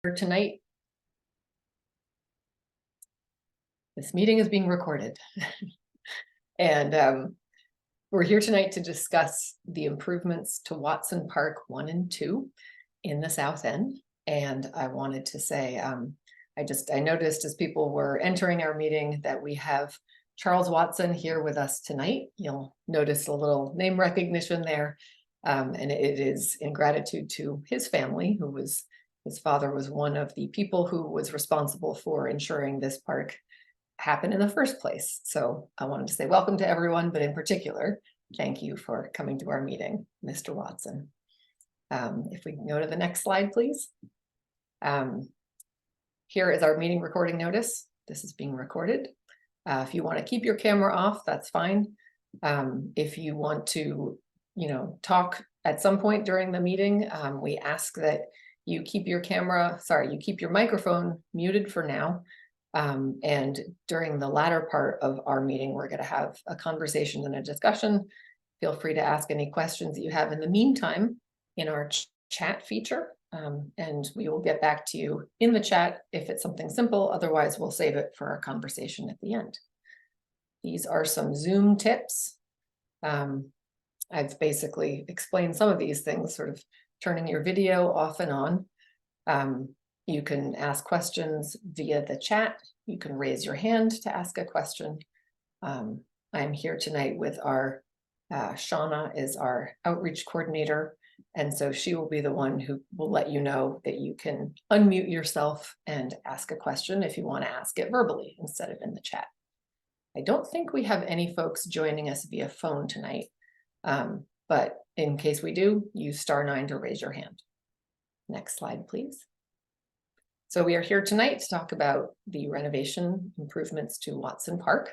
Tonight. This meeting is being recorded. And we're here tonight to discuss the improvements to Watson Park 1 and 2 in the South End. And I wanted to say, I noticed as people were entering our meeting that we have Charles Watson here with us tonight. You'll notice a little name recognition there. And it is in gratitude to his family, his father was one of the people who was responsible for ensuring this park happened in the first place. So I wanted to say welcome to everyone, but in particular, thank you for coming to our meeting, Mr. Watson. If we can go to the next slide, please. Here is our meeting recording notice. This is being recorded. If you want to keep your camera off, that's fine. If you want to, talk at some point during the meeting, we ask that you keep your microphone muted for now. And during the latter part of our meeting, we're going to have a conversation and a discussion. Feel free to ask any questions that you have in the meantime in our chat feature. And we will get back to you in the chat if it's something simple. Otherwise, we'll save it for our conversation at the end. These are some Zoom tips. I've basically explained some of these things, sort of turning your video off and on. You can ask questions via the chat. You can raise your hand to ask a question. I'm here tonight with our, Shauna is our outreach coordinator. And so she will be the one who will let you know that you can unmute yourself and ask a question if you want to ask it verbally instead of in the chat. I don't think we have any folks joining us via phone tonight, but in case we do, use *9 to raise your hand. Next slide, please. So we are here tonight to talk about the renovation improvements to Watson Park.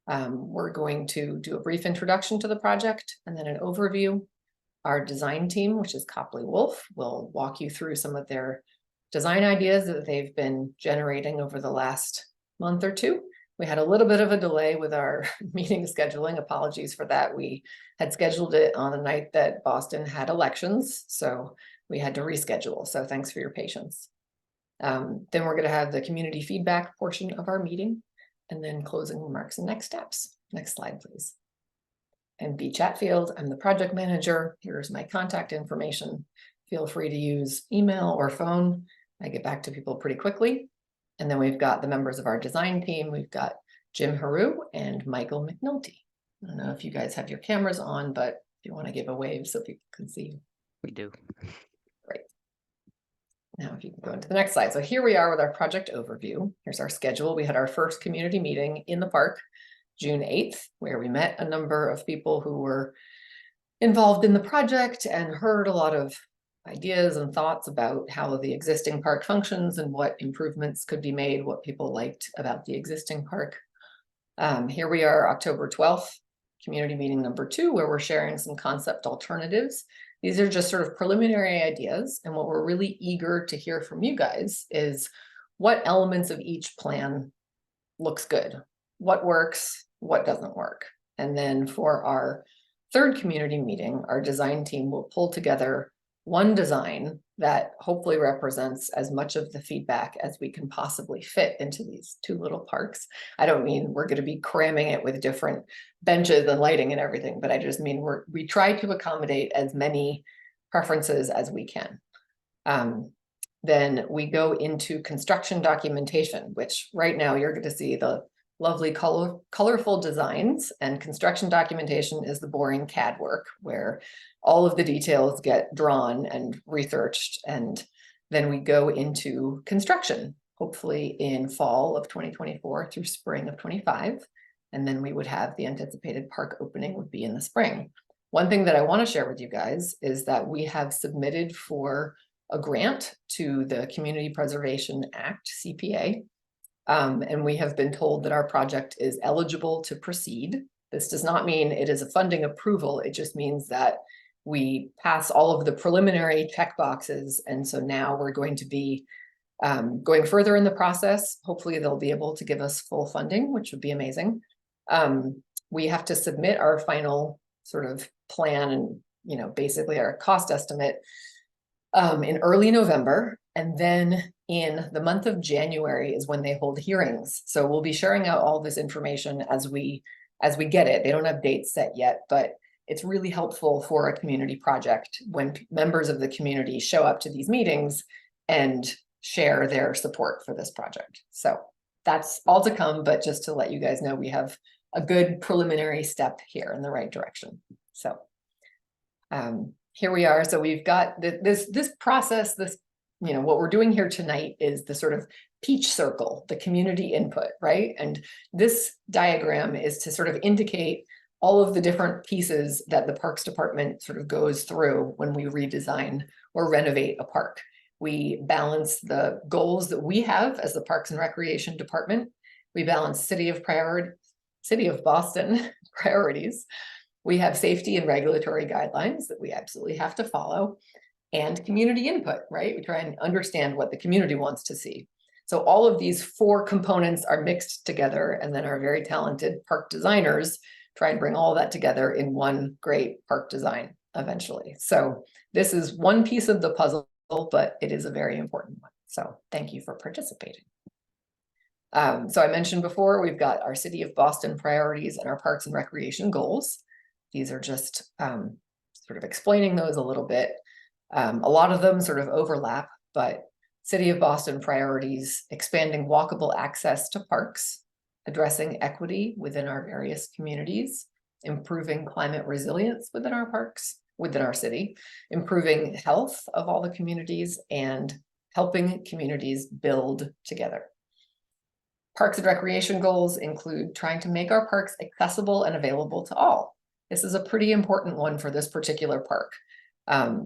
We're going to do a brief introduction to the project and then an overview. Our design team, which is Copley Wolf, will walk you through some of their design ideas that they've been generating over the last month or two. We had a little bit of a delay with our meeting scheduling. Apologies for that. We had scheduled it on the night that Boston had elections, so we had to reschedule. So thanks for your patience. Then we're going to have the community feedback portion of our meeting and then closing remarks and next steps. Next slide, please. And B. Chatfield, I'm the project manager. Here's my contact information. Feel free to use email or phone. I get back to people pretty quickly. And then we've got the members of our design team. We've got Jim Haru and Michael McNulty. I don't know if you guys have your cameras on, but if you want to give a wave so people can see you. We do. Great. Now, if you can go into the next slide. So here we are with our project overview. Here's our schedule. We had our first community meeting in the park, June 8th, where we met a number of people who were involved in the project and heard a lot of ideas and thoughts about how the existing park functions and what improvements could be made, what people liked about the existing park. Here we are, October 12th, community meeting number 2, where we're sharing some concept alternatives. These are just sort of preliminary ideas. And what we're really eager to hear from you guys is what elements of each plan looks good, what works, what doesn't work. And then for our third community meeting, our design team will pull together one design that hopefully represents as much of the feedback as we can possibly fit into these two little parks. I don't mean we're going to be cramming it with different benches and lighting and everything, but I just mean we try to accommodate as many preferences as we can. Then we go into construction documentation, which right now you're going to see the lovely colorful designs, and construction documentation is the boring CAD work where all of the details get drawn and researched, and then we go into construction, hopefully in fall of 2024 through spring of 25, and then we would have the anticipated park opening would be in the spring. One thing that I want to share with you guys is that we have submitted for a grant to the Community Preservation Act, CPA, and we have been told that our project is eligible to proceed. This does not mean it is a funding approval. It just means that we pass all of the preliminary check boxes. And so now we're going to be going further in the process. Hopefully they'll be able to give us full funding, which would be amazing. We have to submit our final sort of plan and, basically our cost estimate in early November. And then in the month of January is when they hold hearings. So we'll be sharing out all this information as we get it. They don't have dates set yet, but it's really helpful for a community project when members of the community show up to these meetings and share their support for this project. So that's all to come, but just to let you guys know, we have a good preliminary step here in the right direction. So here we are. So we've got this process, what we're doing here tonight is the sort of peach circle, the community input, right? And this diagram is to sort of indicate all of the different pieces that the Parks Department sort of goes through when we redesign or renovate a park. We balance the goals that we have as the Parks and Recreation Department. We balance City of Boston priorities. We have safety and regulatory guidelines that we absolutely have to follow, and community input, right? We try and understand what the community wants to see. So all of these 4 components are mixed together, and then our very talented park designers try and bring all that together in one great park design eventually. So this is one piece of the puzzle, but it is a very important one. So thank you for participating. So I mentioned before, we've got our City of Boston priorities and our Parks and Recreation goals. These are just sort of explaining those a little bit. A lot of them sort of overlap, but City of Boston priorities: expanding walkable access to parks, addressing equity within our various communities, improving climate resilience within our parks, within our city, improving health of all the communities, and helping communities build together. Parks and Recreation goals include trying to make our parks accessible and available to all. This is a pretty important one for this particular park.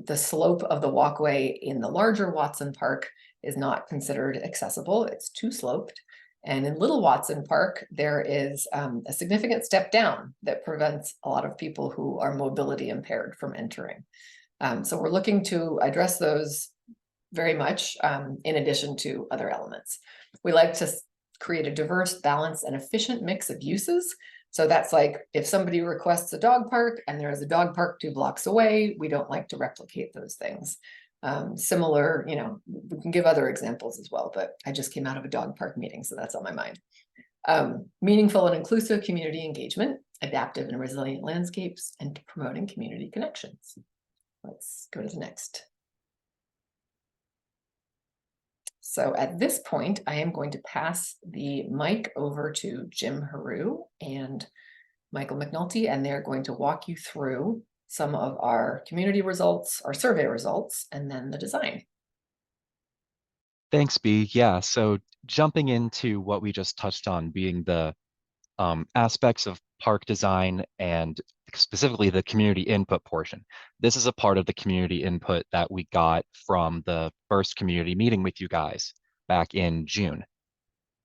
The slope of the walkway in the larger Watson Park is not considered accessible. It's too sloped. And in Little Watson Park, there is a significant step down that prevents a lot of people who are mobility impaired from entering. So we're looking to address those very much in addition to other elements. We like to create a diverse, balanced, and efficient mix of uses. So that's like if somebody requests a dog park and there is a dog park 2 blocks away, we don't like to replicate those things. Similar, we can give other examples as well, but I just came out of a dog park meeting, so that's on my mind. Meaningful and inclusive community engagement, adaptive and resilient landscapes, and promoting community connections. Let's go to the next. So at this point, I am going to pass the mic over to Jim Haru and Michael McNulty, and they're going to walk you through some of our community results, our survey results, and then the design. Thanks, B. Yeah, so jumping into what we just touched on, being the aspects of park design and specifically the community input portion. This is a part of the community input that we got from the first community meeting with you guys back in June.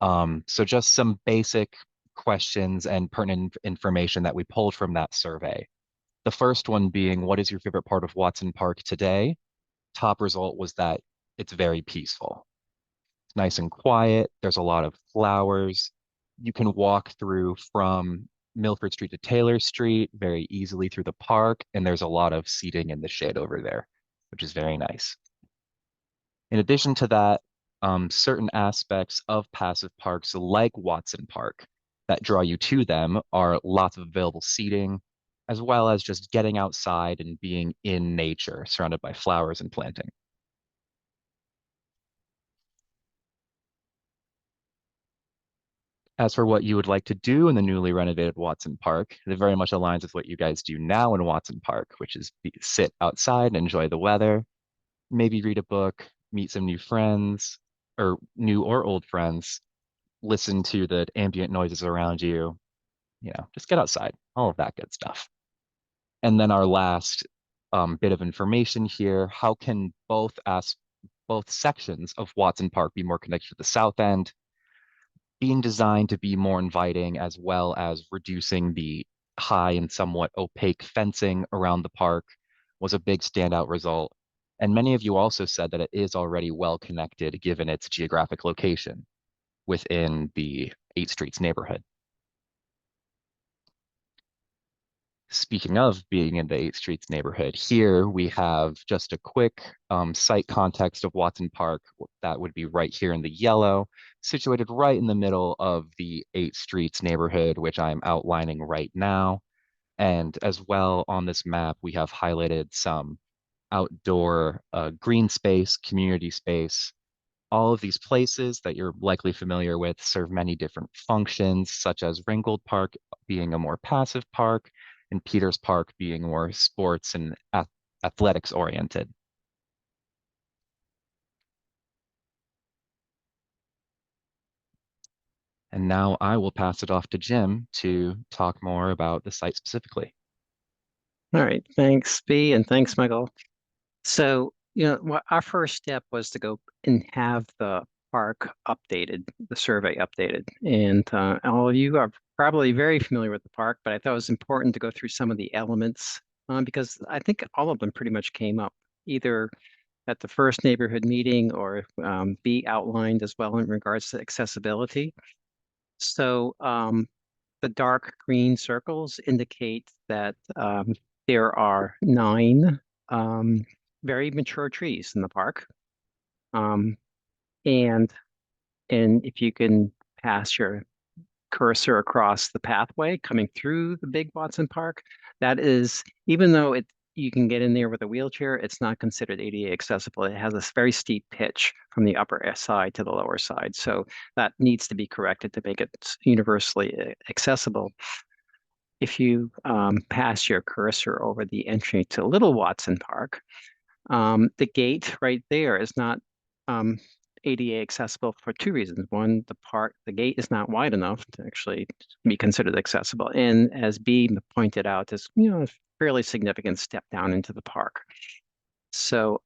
So just some basic questions and pertinent information that we pulled from that survey. The first one being, what is your favorite part of Watson Park today? Top result was that it's very peaceful. It's nice and quiet. There's a lot of flowers. You can walk through from Milford Street to Taylor Street very easily through the park, and there's a lot of seating in the shade over there, which is very nice. In addition to that, certain aspects of passive parks like Watson Park that draw you to them are lots of available seating, as well as just getting outside and being in nature, surrounded by flowers and planting. As for what you would like to do in the newly renovated Watson Park, it very much aligns with what you guys do now in Watson Park, which is sit outside and enjoy the weather, maybe read a book, meet some new friends, or new or old friends, listen to the ambient noises around you, just get outside, all of that good stuff. And then our last bit of information here, how can both sections of Watson Park be more connected to the south end? Being designed to be more inviting, as well as reducing the high and somewhat opaque fencing around the park, was a big standout result. And many of you also said that it is already well connected given its geographic location within the 8 Streets neighborhood. Speaking of being in the 8th Streets neighborhood, here we have just a quick site context of Watson Park. That would be right here in the yellow, situated right in the middle of the 8th Streets neighborhood, which I'm outlining right now. And as well on this map, we have highlighted some outdoor green space, community space. All of these places that you're likely familiar with serve many different functions, such as Ringgold Park being a more passive park and Peters Park being more sports and athletics oriented. And now I will pass it off to Jim to talk more about the site specifically. All right, thanks, B, and thanks, Michael. So, our first step was to go and have the park updated, the survey updated. And all of you are probably very familiar with the park, but I thought it was important to go through some of the elements because I think all of them pretty much came up either at the first neighborhood meeting or be outlined as well in regards to accessibility. So the dark green circles indicate that there are 9 very mature trees in the park. And if you can pass your cursor across the pathway coming through the big Watson Park, that is, even though you can get in there with a wheelchair, it's not considered ADA accessible. It has a very steep pitch from the upper side to the lower side. So that needs to be corrected to make it universally accessible. If you pass your cursor over the entry to Little Watson Park, the gate right there is not ADA accessible for 2 reasons. One, the gate is not wide enough to actually be considered accessible. And as B pointed out, is a fairly significant step down into the park. So,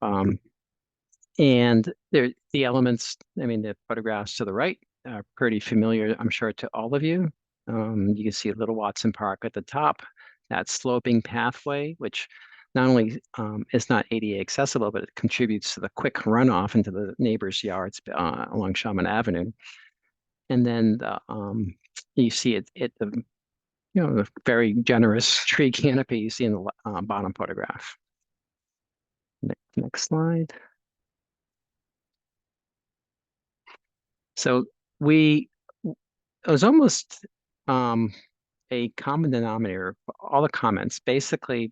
and the elements, I mean, the photographs to the right are pretty familiar, I'm sure, to all of you. You can see Little Watson Park at the top, that sloping pathway, which not only is not ADA accessible, but it contributes to the quick runoff into the neighbors' yards along Shaman Avenue. And then you see the very generous tree canopy you see in the bottom photograph. Next slide. So it was almost a common denominator for all the comments. Basically,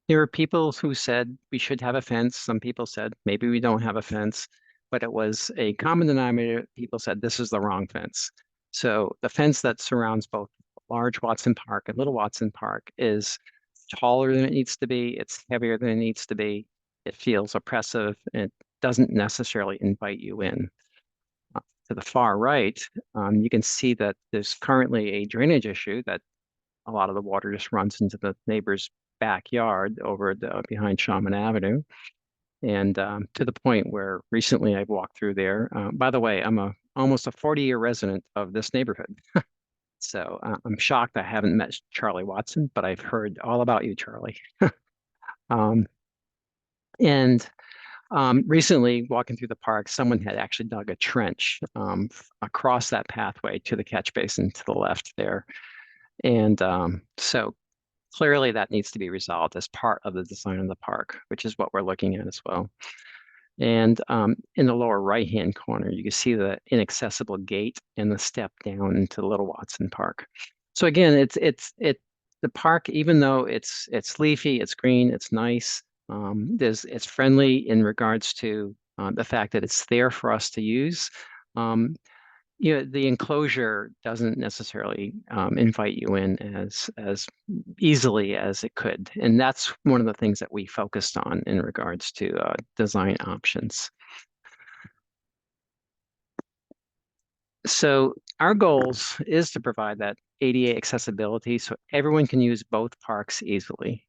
there were people who said we should have a fence. Some people said maybe we don't have a fence, but it was a common denominator. People said this is the wrong fence. So the fence that surrounds both large Watson Park and Little Watson Park is taller than it needs to be. It's heavier than it needs to be. It feels oppressive and it doesn't necessarily invite you in. To the far right, you can see that there's currently a drainage issue that a lot of the water just runs into the neighbor's backyard over behind Shaman Avenue. And to the point where recently I've walked through there. By the way, I'm almost a 40-year resident of this neighborhood. So I'm shocked I haven't met Charlie Watson, but I've heard all about you, Charlie. And recently, walking through the park, someone had actually dug a trench across that pathway to the catch basin to the left there. And so clearly that needs to be resolved as part of the design of the park, which is what we're looking at as well. And in the lower right-hand corner, you can see the inaccessible gate and the step down into Little Watson Park. So again, the park, even though it's leafy, it's green, it's nice. It's friendly in regards to the fact that it's there for us to use. The enclosure doesn't necessarily invite you in as easily as it could. And that's one of the things that we focused on in regards to design options. So our goals is to provide that ADA accessibility so everyone can use both parks easily.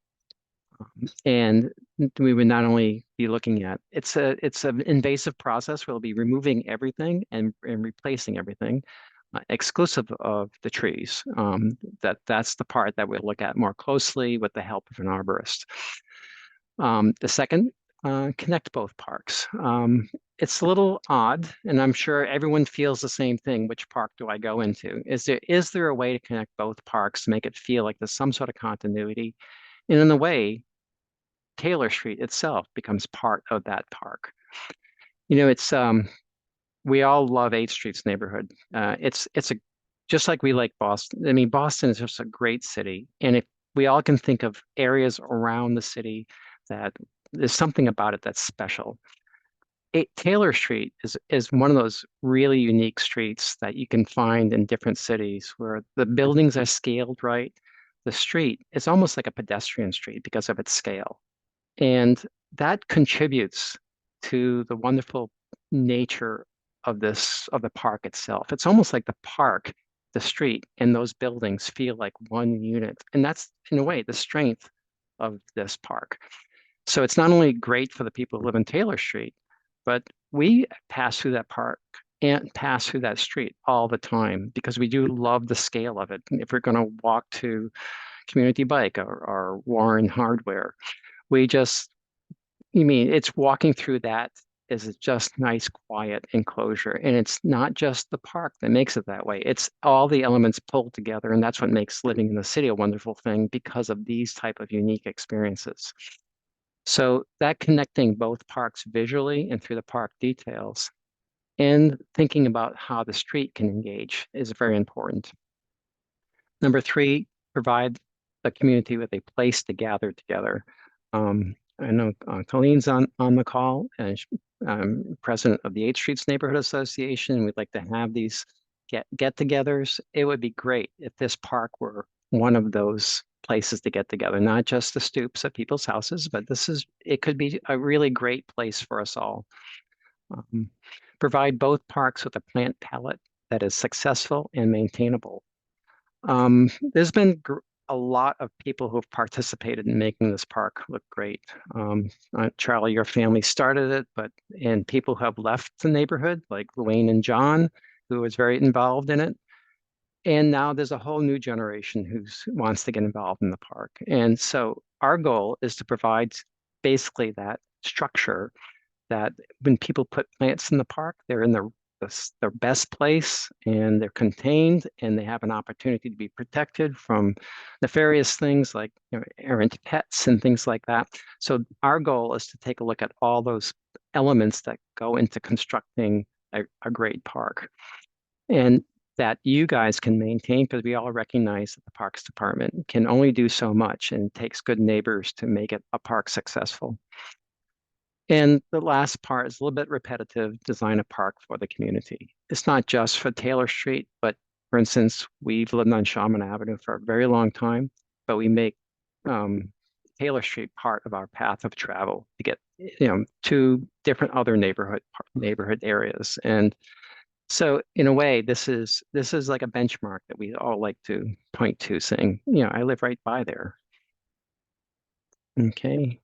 And we would not only be looking at it's an invasive process. We'll be removing everything and replacing everything, exclusive of the trees. That's the part that we'll look at more closely with the help of an arborist. The second connect both parks. It's a little odd, and I'm sure everyone feels the same thing. Which park do I go into? Is there a way to connect both parks to make it feel like there's some sort of continuity? And in a way, Taylor Street itself becomes part of that park. It's we all love 8th Street's neighborhood. It's a just like we like Boston. I mean, Boston is just a great city, and if we all can think of areas around the city that there's something about it that's special. Taylor Street is one of those really unique streets that you can find in different cities where the buildings are scaled right. The street is almost like a pedestrian street because of its scale. And that contributes to the wonderful nature of the park itself. It's almost like the park, the street, and those buildings feel like one unit. And that's, in a way, the strength of this park. So it's not only great for the people who live in Taylor Street, but we pass through that park and pass through that street all the time because we do love the scale of it. If we're going to walk to Community Bike or Warren Hardware, it's walking through that is just nice, quiet enclosure. And it's not just the park that makes it that way. It's all the elements pulled together. And that's what makes living in the city a wonderful thing because of these type of unique experiences. So that connecting both parks visually and through the park details and thinking about how the street can engage is very important. Number 3, provide the community with a place to gather together. I know Colleen's on the call, and I'm president of the 8th Streets Neighborhood Association. We'd like to have these get-togethers. It would be great if this park were one of those places to get together, not just the stoops of people's houses, but it could be a really great place for us all. Provide both parks with a plant palette that is successful and maintainable. There's been a lot of people who have participated in making this park look great. Charlie, your family started it, and people who have left the neighborhood, like Luane and John, who was very involved in it. And now there's a whole new generation who wants to get involved in the park. And so our goal is to provide basically that structure that when people put plants in the park, they're in their best place and they're contained and they have an opportunity to be protected from nefarious things like errant pets and things like that. So our goal is to take a look at all those elements that go into constructing a great park. And that you guys can maintain, because we all recognize that the Parks Department can only do so much and it takes good neighbors to make it a park successful. And the last part is a little bit repetitive, design a park for the community. It's not just for Taylor Street, but for instance, we've lived on Shaman Avenue for a very long time, but we make Taylor Street part of our path of travel to get to different other neighborhood areas. And so in a way, this is like a benchmark that we all like to point to, saying, I live right by there. Okay.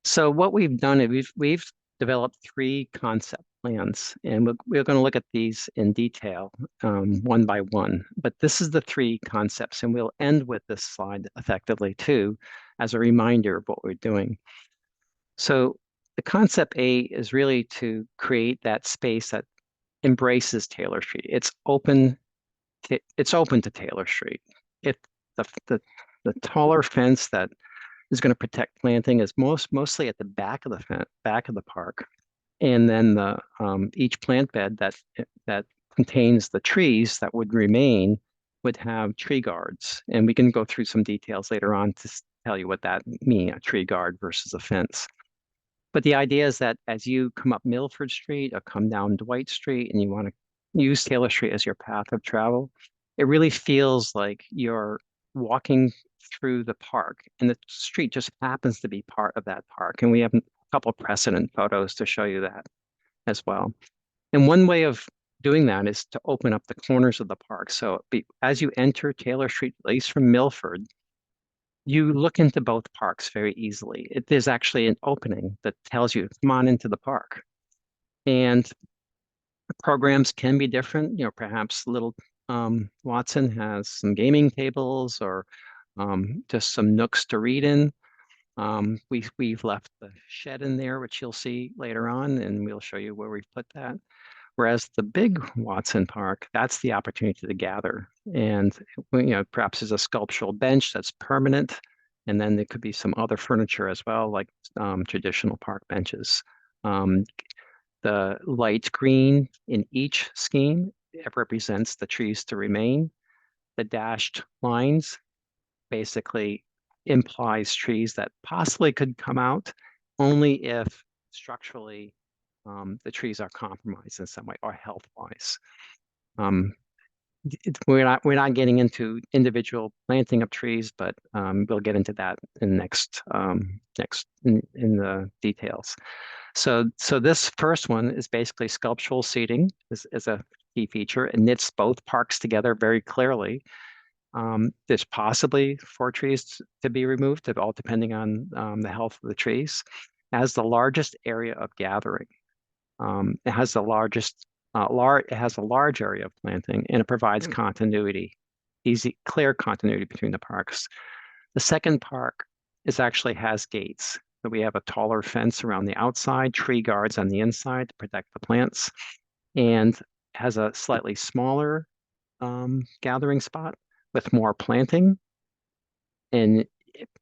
So what we've done is we've developed 3 concept plans, and we're going to look at these in detail, one by one. But this is the 3 concepts, and we'll end with this slide effectively too, as a reminder of what we're doing. So the concept A is really to create that space that embraces Taylor Street. It's open to Taylor Street. The taller fence that is going to protect planting is mostly at the back of the park, and then each plant bed that contains the trees that would remain would have tree guards, and we can go through some details later on to tell you what that means, a tree guard versus a fence. But the idea is that as you come up Milford Street or come down Dwight Street and you want to use Taylor Street as your path of travel, it really feels like you're walking through the park and the street just happens to be part of that park. And we have a couple of precedent photos to show you that as well. And one way of doing that is to open up the corners of the park. So as you enter Taylor Street, at least from Milford, you look into both parks very easily. There's actually an opening that tells you, come on into the park. And programs can be different. Perhaps Little Watson has some gaming tables or just some nooks to read in. We've left the shed in there, which you'll see later on, and we'll show you where we've put that. Whereas the big Watson Park, that's the opportunity to gather. And perhaps there's a sculptural bench that's permanent, and then there could be some other furniture as well, like traditional park benches. The light green in each scheme, it represents the trees to remain. The dashed lines basically implies trees that possibly could come out only if structurally the trees are compromised in some way or health-wise. We're not getting into individual planting of trees, but we'll get into that in next in the details. So this first one is basically sculptural seating is a key feature. It knits both parks together very clearly. There's possibly 4 trees to be removed, all depending on the health of the trees. As the largest area of gathering, it has the largest, it has a large area of planting, and it provides continuity, clear continuity between the parks. The second park actually has gates. So we have a taller fence around the outside, tree guards on the inside to protect the plants, and has a slightly smaller gathering spot with more planting, and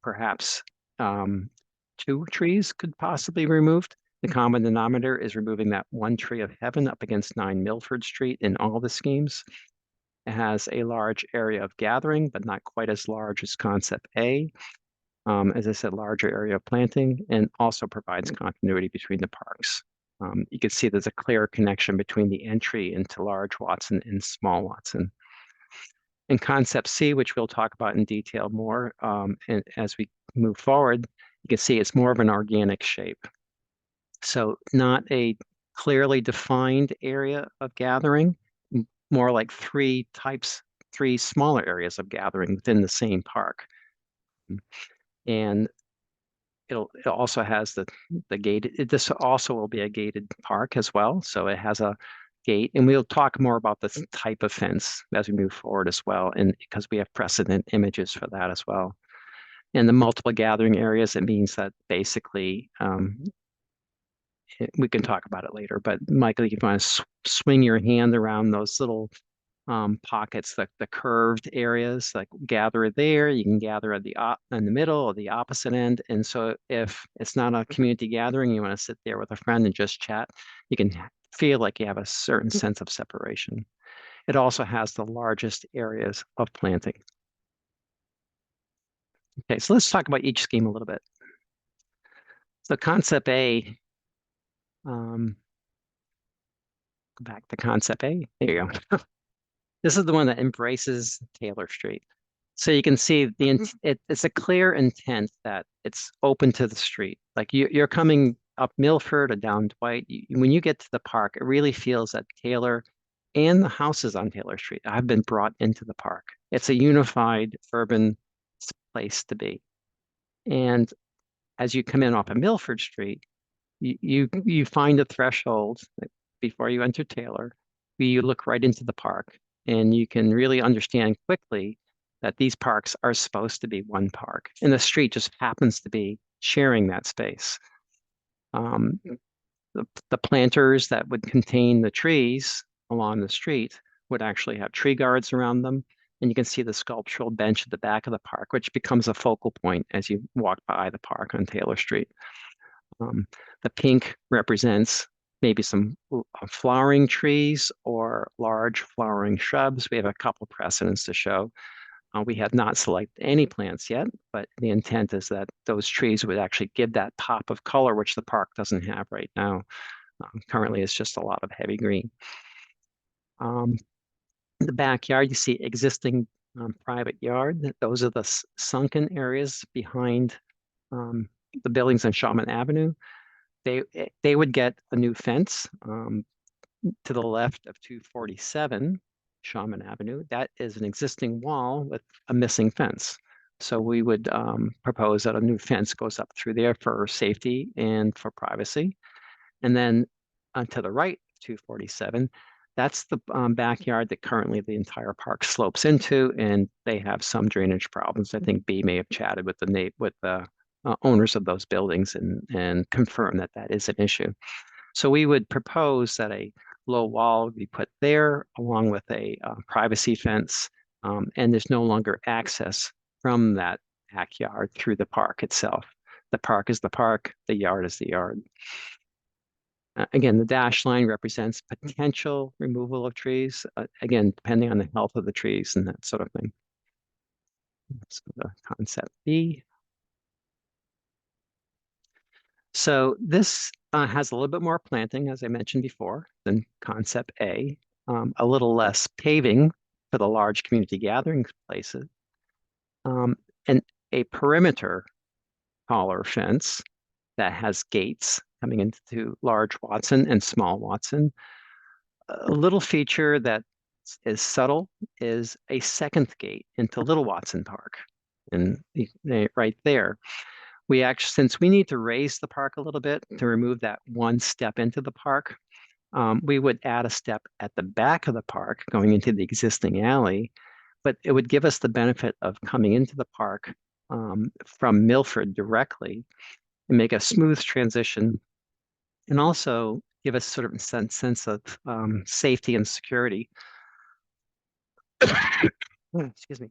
perhaps 2 trees could possibly be removed. The common denominator is removing that 1 tree of heaven up against 9 Milford Street in all the schemes. It has a large area of gathering, but not quite as large as concept A. As I said, larger area of planting, and also provides continuity between the parks. You can see there's a clear connection between the entry into large Watson and small Watson. In concept C, which we'll talk about in detail more, and as we move forward, you can see it's more of an organic shape. So not a clearly defined area of gathering, more like 3 smaller areas of gathering within the same park. And it also has the gated, this also will be a gated park as well. So it has a gate, and we'll talk more about this type of fence as we move forward as well, and because we have precedent images for that as well. And the multiple gathering areas, it means that basically, we can talk about it later, but Michael, you can want to swing your hand around those little pockets, like the curved areas, like gather there, you can gather at in the middle or the opposite end. And so if it's not a community gathering, you want to sit there with a friend and just chat, you can feel like you have a certain sense of separation. It also has the largest areas of planting. Okay, so let's talk about each scheme a little bit. So concept A, go back to concept A, there you go. This is the one that embraces Taylor Street. So you can see it's a clear intent that it's open to the street. Like you're coming up Milford or down Dwight. When you get to the park, it really feels that Taylor and the houses on Taylor Street have been brought into the park. It's a unified urban place to be. And as you come in off of Milford Street, you find a threshold before you enter Taylor, where you look right into the park, and you can really understand quickly that these parks are supposed to be one park, and the street just happens to be sharing that space. The planters that would contain the trees along the street would actually have tree guards around them, and you can see the sculptural bench at the back of the park, which becomes a focal point as you walk by the park on Taylor Street. The pink represents maybe some flowering trees or large flowering shrubs. We have a couple precedents to show. We have not selected any plants yet, but the intent is that those trees would actually give that pop of color, which the park doesn't have right now. Currently, it's just a lot of heavy green. The backyard, you see existing private yard. Those are the sunken areas behind the buildings on Shaman Avenue. They would get a new fence to the left of 247 Shaman Avenue. That is an existing wall with a missing fence. So we would propose that a new fence goes up through there for safety and for privacy. And then to the right, 247, that's the backyard that currently the entire park slopes into, and they have some drainage problems. I think B may have chatted with the owners of those buildings and confirm that that is an issue. So we would propose that a low wall be put there along with a privacy fence, and there's no longer access from that backyard through the park itself. The park is the park, the yard is the yard. Again, the dashed line represents potential removal of trees, again, depending on the health of the trees and that sort of thing. So the concept B. So this has a little bit more planting, as I mentioned before, than concept A, a little less paving for the large community gathering places, and a perimeter taller fence that has gates coming into large Watson and small Watson. A little feature that is subtle is a second gate into Little Watson Park. And right there, we actually, since we need to raise the park a little bit to remove that one step into the park, we would add a step at the back of the park going into the existing alley, but it would give us the benefit of coming into the park from Milford directly and make a smooth transition, and also give us sort of a sense of safety and security. Excuse me.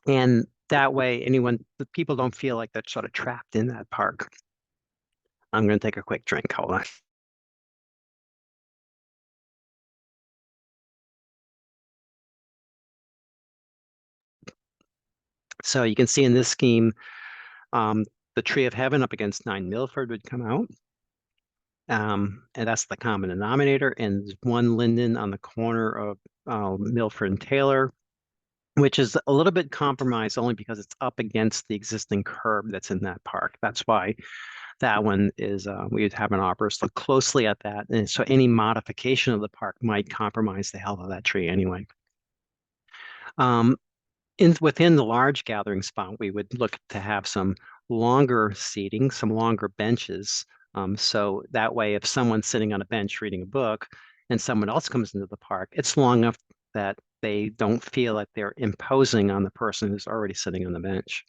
And that way, the people don't feel like they're sort of trapped in that park. I'm going to take a quick drink. Hold on. So you can see in this scheme, the Tree of Heaven up against 9 Milford would come out. And that's the common denominator. And there's one linden on the corner of Milford and Taylor, which is a little bit compromised only because it's up against the existing curb that's in that park. That's why that one is, we would have an arborist look closely at that. And so any modification of the park might compromise the health of that tree anyway. Within the large gathering spot, we would look to have some longer seating, some longer benches. So that way, if someone's sitting on a bench reading a book and someone else comes into the park, it's long enough that they don't feel like they're imposing on the person who's already sitting on the bench.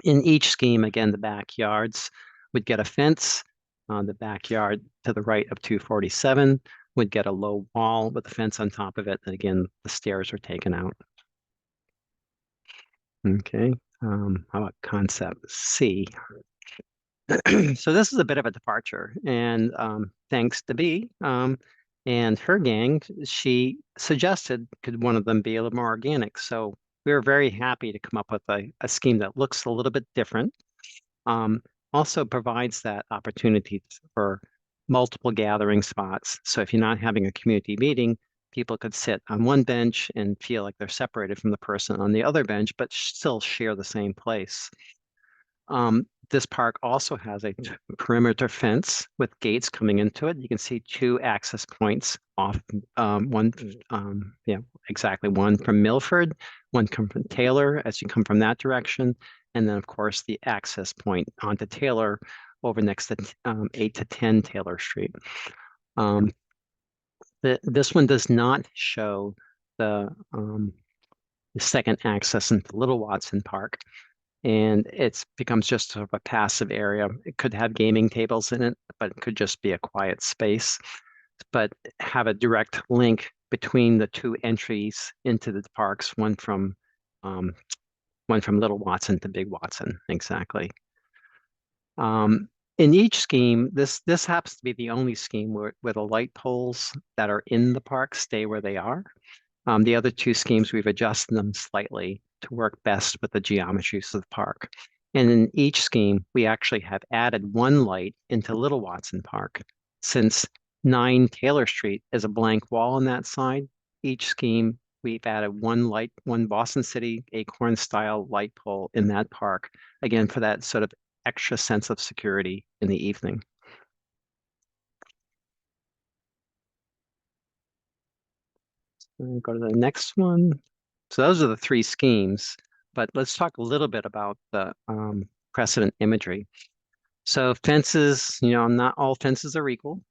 In each scheme, again, the backyards would get a fence. The backyard to the right of 247 would get a low wall with a fence on top of it. And again, the stairs are taken out. Okay, how about concept C? So this is a bit of a departure, and thanks to B and her gang, she suggested could one of them be a little more organic. So we were very happy to come up with a scheme that looks a little bit different. Also provides that opportunity for multiple gathering spots. So if you're not having a community meeting, people could sit on one bench and feel like they're separated from the person on the other bench, but still share the same place. This park also has a perimeter fence with gates coming into it. You can see 2 access points off, one from Milford, one come from Taylor as you come from that direction, and then of course the access point onto Taylor over next to 8 to 10 Taylor Street. This one does not show the second access into Little Watson Park, and it becomes just sort of a passive area. It could have gaming tables in it, but it could just be a quiet space, but have a direct link between the 2 entries into the parks, one from Little Watson to Big Watson, exactly. In each scheme, this happens to be the only scheme where the light poles that are in the park stay where they are. The other 2 schemes, we've adjusted them slightly to work best with the geometries of the park. And in each scheme, we actually have added 1 light into Little Watson Park. Since 9 Taylor Street is a blank wall on that side, each scheme, we've added 1 light, 1 Boston City Acorn style light pole in that park, again, for that sort of extra sense of security in the evening. Go to the next one. So those are the 3 schemes, but let's talk a little bit about the precedent imagery. So fences, not all fences are equal.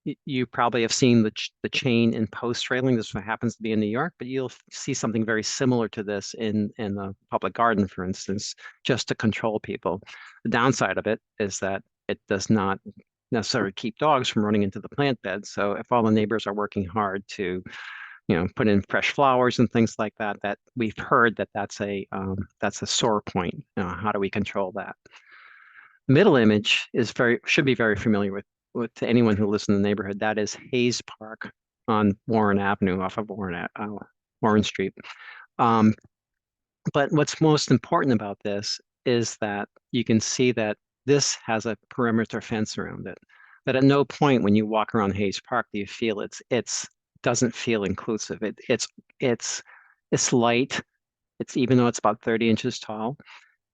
You probably have seen the chain and post railing. This one happens to be in New York, but you'll see something very similar to this in the public garden, for instance, just to control people. The downside of it is that it does not necessarily keep dogs from running into the plant bed. So if all the neighbors are working hard to, put in fresh flowers and things like that, that we've heard that that's a sore point. How do we control that? Middle image is should be very familiar with to anyone who lives in the neighborhood. That is Hayes Park on Warren Avenue off of Warren Street. But what's most important about this is that you can see that this has a perimeter fence around it. But at no point when you walk around Hayes Park do you feel it's doesn't feel inclusive. It's light. It's even though it's about 30 inches tall,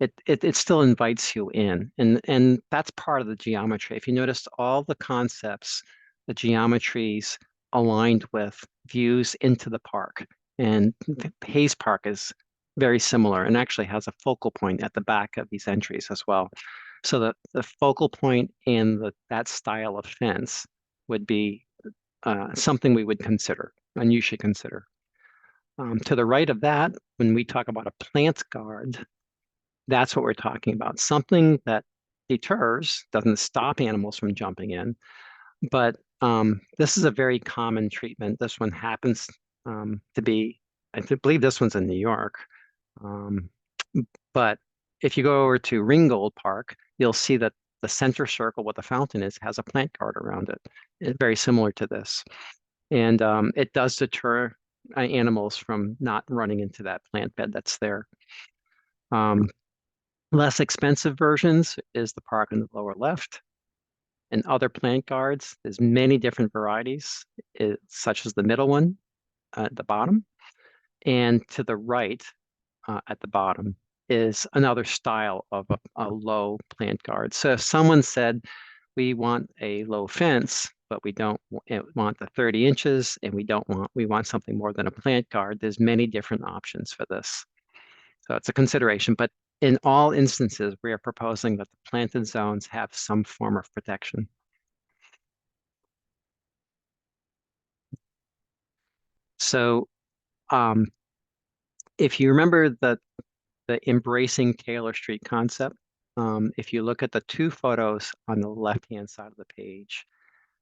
it still invites you in. And that's part of the geometry. If you noticed all the concepts, the geometries aligned with views into the park. And Hayes Park is very similar and actually has a focal point at the back of these entries as well. So the focal point and that style of fence would be something we would consider and you should consider. To the right of that, when we talk about a plant guard, that's what we're talking about. Something that deters, doesn't stop animals from jumping in. But this is a very common treatment. This one happens to be, I believe this one's in New York. But if you go over to Ringgold Park, you'll see that the center circle where the fountain is has a plant guard around it. It's very similar to this. And it does deter animals from not running into that plant bed that's there. Less expensive versions is the park in the lower left. And other plant guards, there's many different varieties, such as the middle one at the bottom. And to the right at the bottom is another style of a low plant guard. So if someone said, we want a low fence, but we don't want the 30 inches and we want something more than a plant guard, there's many different options for this. So it's a consideration, but in all instances, we are proposing that the planted zones have some form of protection. So if you remember the embracing Taylor Street concept, if you look at the two photos on the left-hand side of the page,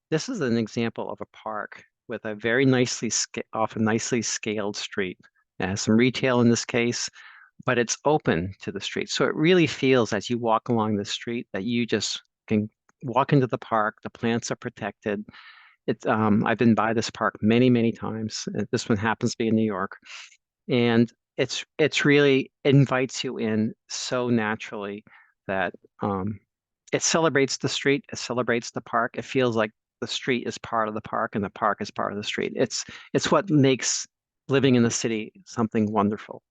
this is an example of a park with a very nicely scaled street. It has some retail in this case, but it's open to the street. So it really feels as you walk along the street that you just can walk into the park. The plants are protected. I've been by this park many, many times. This one happens to be in New York. And it's really invites you in so naturally that it celebrates the street, it celebrates the park. It feels like the street is part of the park and the park is part of the street. It's what makes living in the city something wonderful.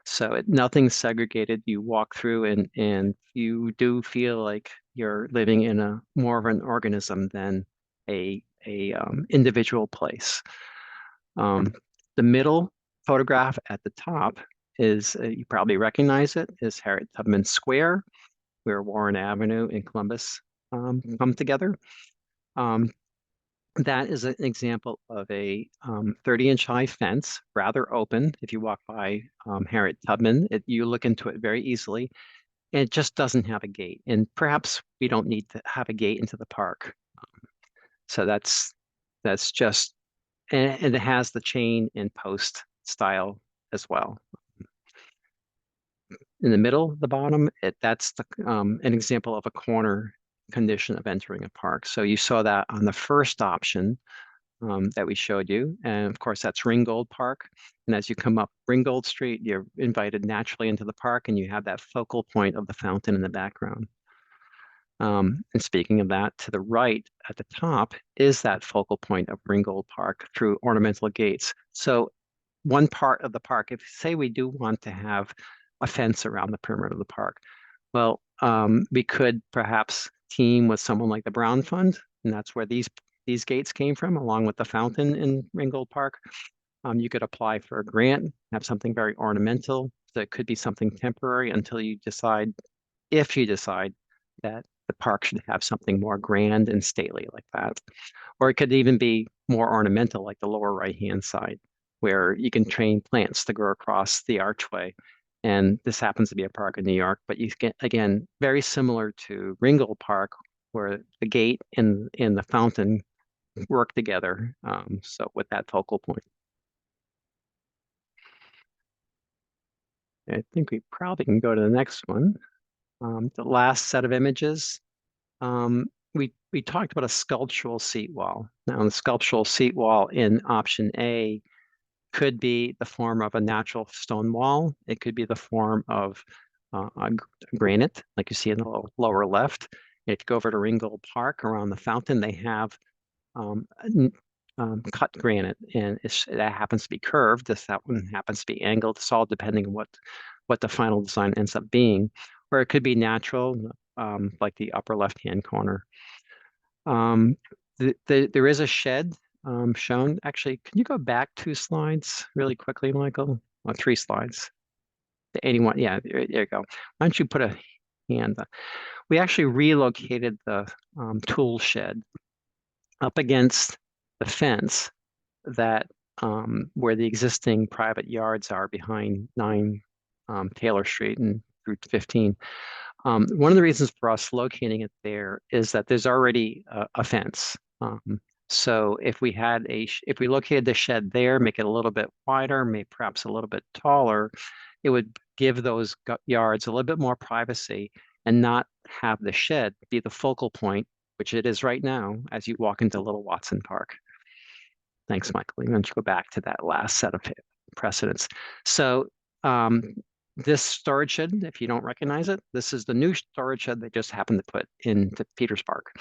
So nothing's segregated. You walk through and you do feel like you're living in a more of an organism than a individual place. The middle photograph at the top is, you probably recognize it, is Harriet Tubman Square, where Warren Avenue and Columbus come together. That is an example of a 30-inch high fence, rather open. If you walk by Harriet Tubman, you look into it very easily. And it just doesn't have a gate. And perhaps we don't need to have a gate into the park. So that's just, and it has the chain and post style as well. In the middle, the bottom, that's an example of a corner condition of entering a park. So you saw that on the first option that we showed you. And of course, that's Ringgold Park. And as you come up Ringgold Street, you're invited naturally into the park and you have that focal point of the fountain in the background. And speaking of that, to the right at the top is that focal point of Ringgold Park through ornamental gates. So one part of the park, if say we do want to have a fence around the perimeter of the park, well, we could perhaps team with someone like the Brown Fund, and that's where these gates came from, along with the fountain in Ringgold Park. You could apply for a grant, have something very ornamental. So it could be something temporary until you decide, if you decide that the park should have something more grand and stately like that. Or it could even be more ornamental, like the lower right-hand side, where you can train plants to grow across the archway. And this happens to be a park in New York, but you get, again, very similar to Ringgold Park, where the gate and the fountain work together. So with that focal point. I think we probably can go to the next one. The last set of images. We talked about a sculptural seat wall. Now, the sculptural seat wall in option A could be the form of a natural stone wall. It could be the form of granite, like you see in the lower left. If you go over to Ringgold Park around the fountain, they have cut granite, and that happens to be curved. That one happens to be angled. It's all depending on what the final design ends up being. Or it could be natural, like the upper left-hand corner. There is a shed shown. Actually, can you go back 2 slides really quickly, Michael? Or 3 slides. Anyone? Yeah, there you go. Why don't you put a hand up? We actually relocated the tool shed up against the fence that where the existing private yards are behind 9 Taylor Street and Route 15. One of the reasons for us locating it there is that there's already a fence. So if we located the shed there, make it a little bit wider, maybe perhaps a little bit taller, it would give those yards a little bit more privacy and not have the shed be the focal point, which it is right now as you walk into Little Watson Park. Thanks, Michael. You want to go back to that last set of precedents. So this storage shed, if you don't recognize it, this is the new storage shed they just happened to put into Peters Park.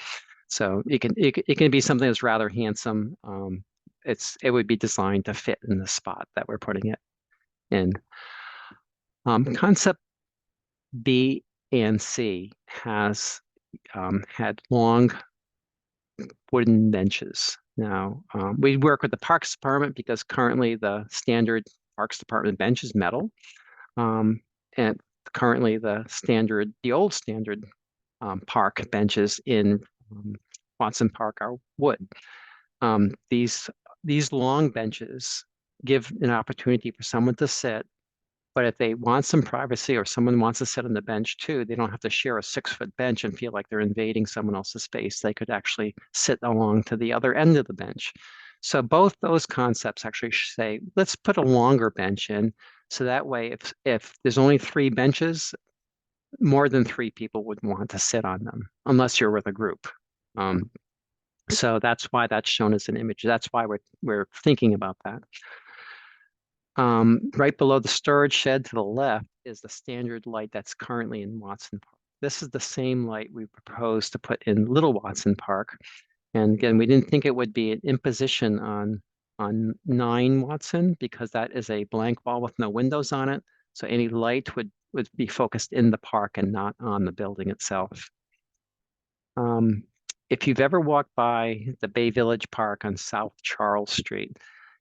So it can be something that's rather handsome. It would be designed to fit in the spot that we're putting it in. Concept B and C has had long wooden benches. Now, we work with the Parks Department because currently the standard Parks Department bench is metal. And currently the old standard park benches in Watson Park are wood. These long benches give an opportunity for someone to sit, but if they want some privacy or someone wants to sit on the bench too, they don't have to share a 6-foot bench and feel like they're invading someone else's space. They could actually sit along to the other end of the bench. So both those concepts actually say, let's put a longer bench in. So that way, if there's only 3 benches, more than 3 people would want to sit on them, unless you're with a group. So that's why that's shown as an image. That's why we're thinking about that. Right below the storage shed to the left is the standard light that's currently in Watson Park. This is the same light we propose to put in Little Watson Park. And again, we didn't think it would be an imposition on 9 Watson because that is a blank wall with no windows on it. So any light would be focused in the park and not on the building itself. If you've ever walked by the Bay Village Park on South Charles Street,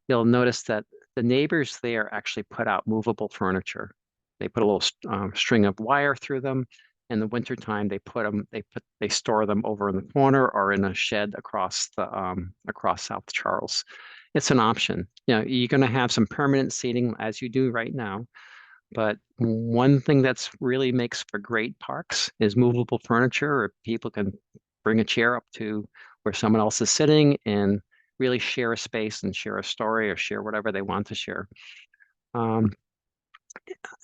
you'll notice that the neighbors there actually put out movable furniture. They put a little string of wire through them. In the wintertime, they store them over in the corner or in a shed across South Charles. It's an option. You know, you're going to have some permanent seating as you do right now. But one thing that's really makes for great parks is movable furniture, or people can bring a chair up to where someone else is sitting and really share a space and share a story or share whatever they want to share.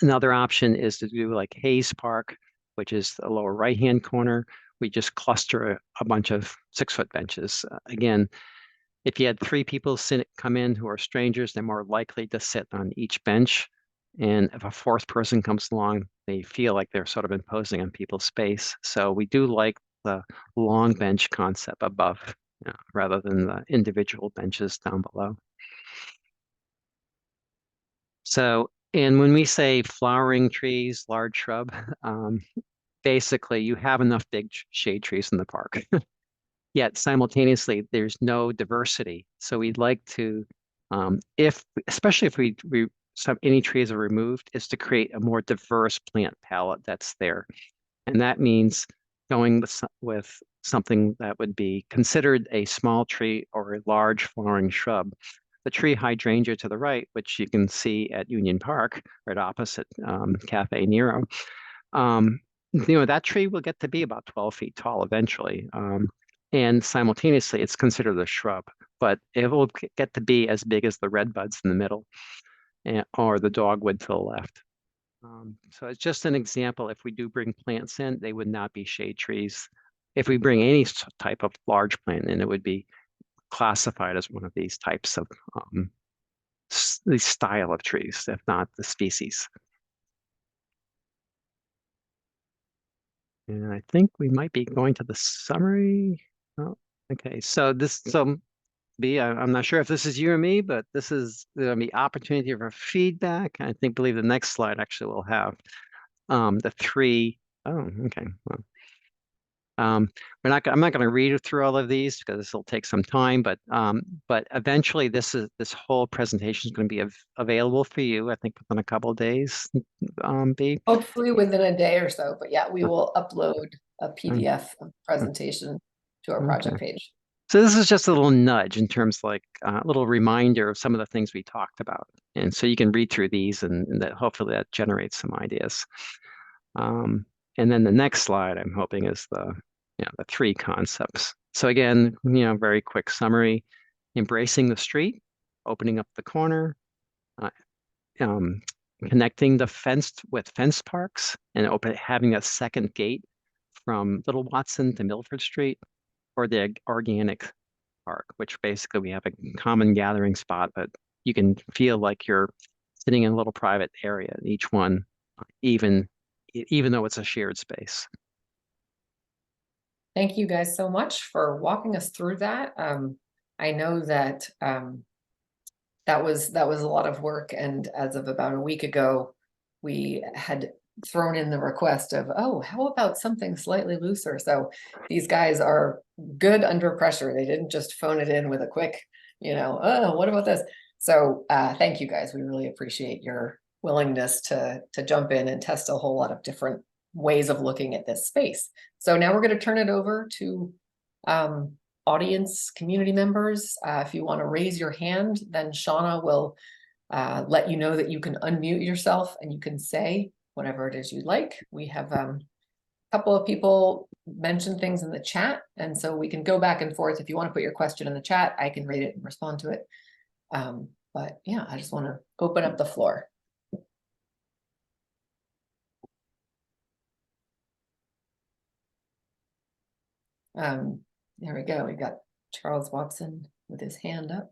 Another option is to do like Hayes Park, which is the lower right-hand corner. We just cluster a bunch of 6-foot benches. Again, if you had 3 people come in who are strangers, they're more likely to sit on each bench. And if a 4th person comes along, they feel like they're sort of imposing on people's space. So we do like the long bench concept above, rather than the individual benches down below. So, and when we say flowering trees, large shrub, basically you have enough big shade trees in the park. Yet simultaneously, there's no diversity. So we'd like to, especially if any trees are removed, is to create a more diverse plant palette that's there. And that means going with something that would be considered a small tree or a large flowering shrub. The tree hydrangea to the right, which you can see at Union Park, right opposite Cafe Nero, that tree will get to be about 12 feet tall eventually. And simultaneously, it's considered a shrub, but it will get to be as big as the redbuds in the middle or the dogwood to the left. So it's just an example. If we do bring plants in, they would not be shade trees. If we bring any type of large plant in, it would be classified as one of these types of these style of trees, if not the species. And I think we might be going to the summary. Oh, okay. So B, I'm not sure if this is you or me, but this is going to be opportunity for feedback. I believe the next slide actually will have the three. Oh, okay. Well, I'm not going to read through all of these because this will take some time, but eventually this whole presentation is going to be available for you, I think, within a couple of days. B. Hopefully within a day or so, but yeah, we will upload a PDF of presentation to our project page. So this is just a little nudge in terms like a little reminder of some of the things we talked about. And so you can read through these and that hopefully that generates some ideas. And then the next slide I'm hoping is the three concepts. So again, very quick summary: embracing the street, opening up the corner, connecting the fenced with fence parks, and having a second gate from Little Watson to Milford Street, or the organic park, which basically we have a common gathering spot, but you can feel like you're sitting in a little private area in each one, even though it's a shared space. Thank you guys so much for walking us through that. I know that that was a lot of work, and as of about a week ago, we had thrown in the request of, oh, how about something slightly looser? So these guys are good under pressure. They didn't just phone it in with a quick, oh, what about this? So thank you guys. We really appreciate your willingness to jump in and test a whole lot of different ways of looking at this space. So now we're going to turn it over to audience community members. If you want to raise your hand, then Shauna will let you know that you can unmute yourself and you can say whatever it is you'd like. We have a couple of people mention things in the chat, and so we can go back and forth. If you want to put your question in the chat, I can read it and respond to it. But yeah, I just want to open up the floor. There we go. We got Charles Watson with his hand up.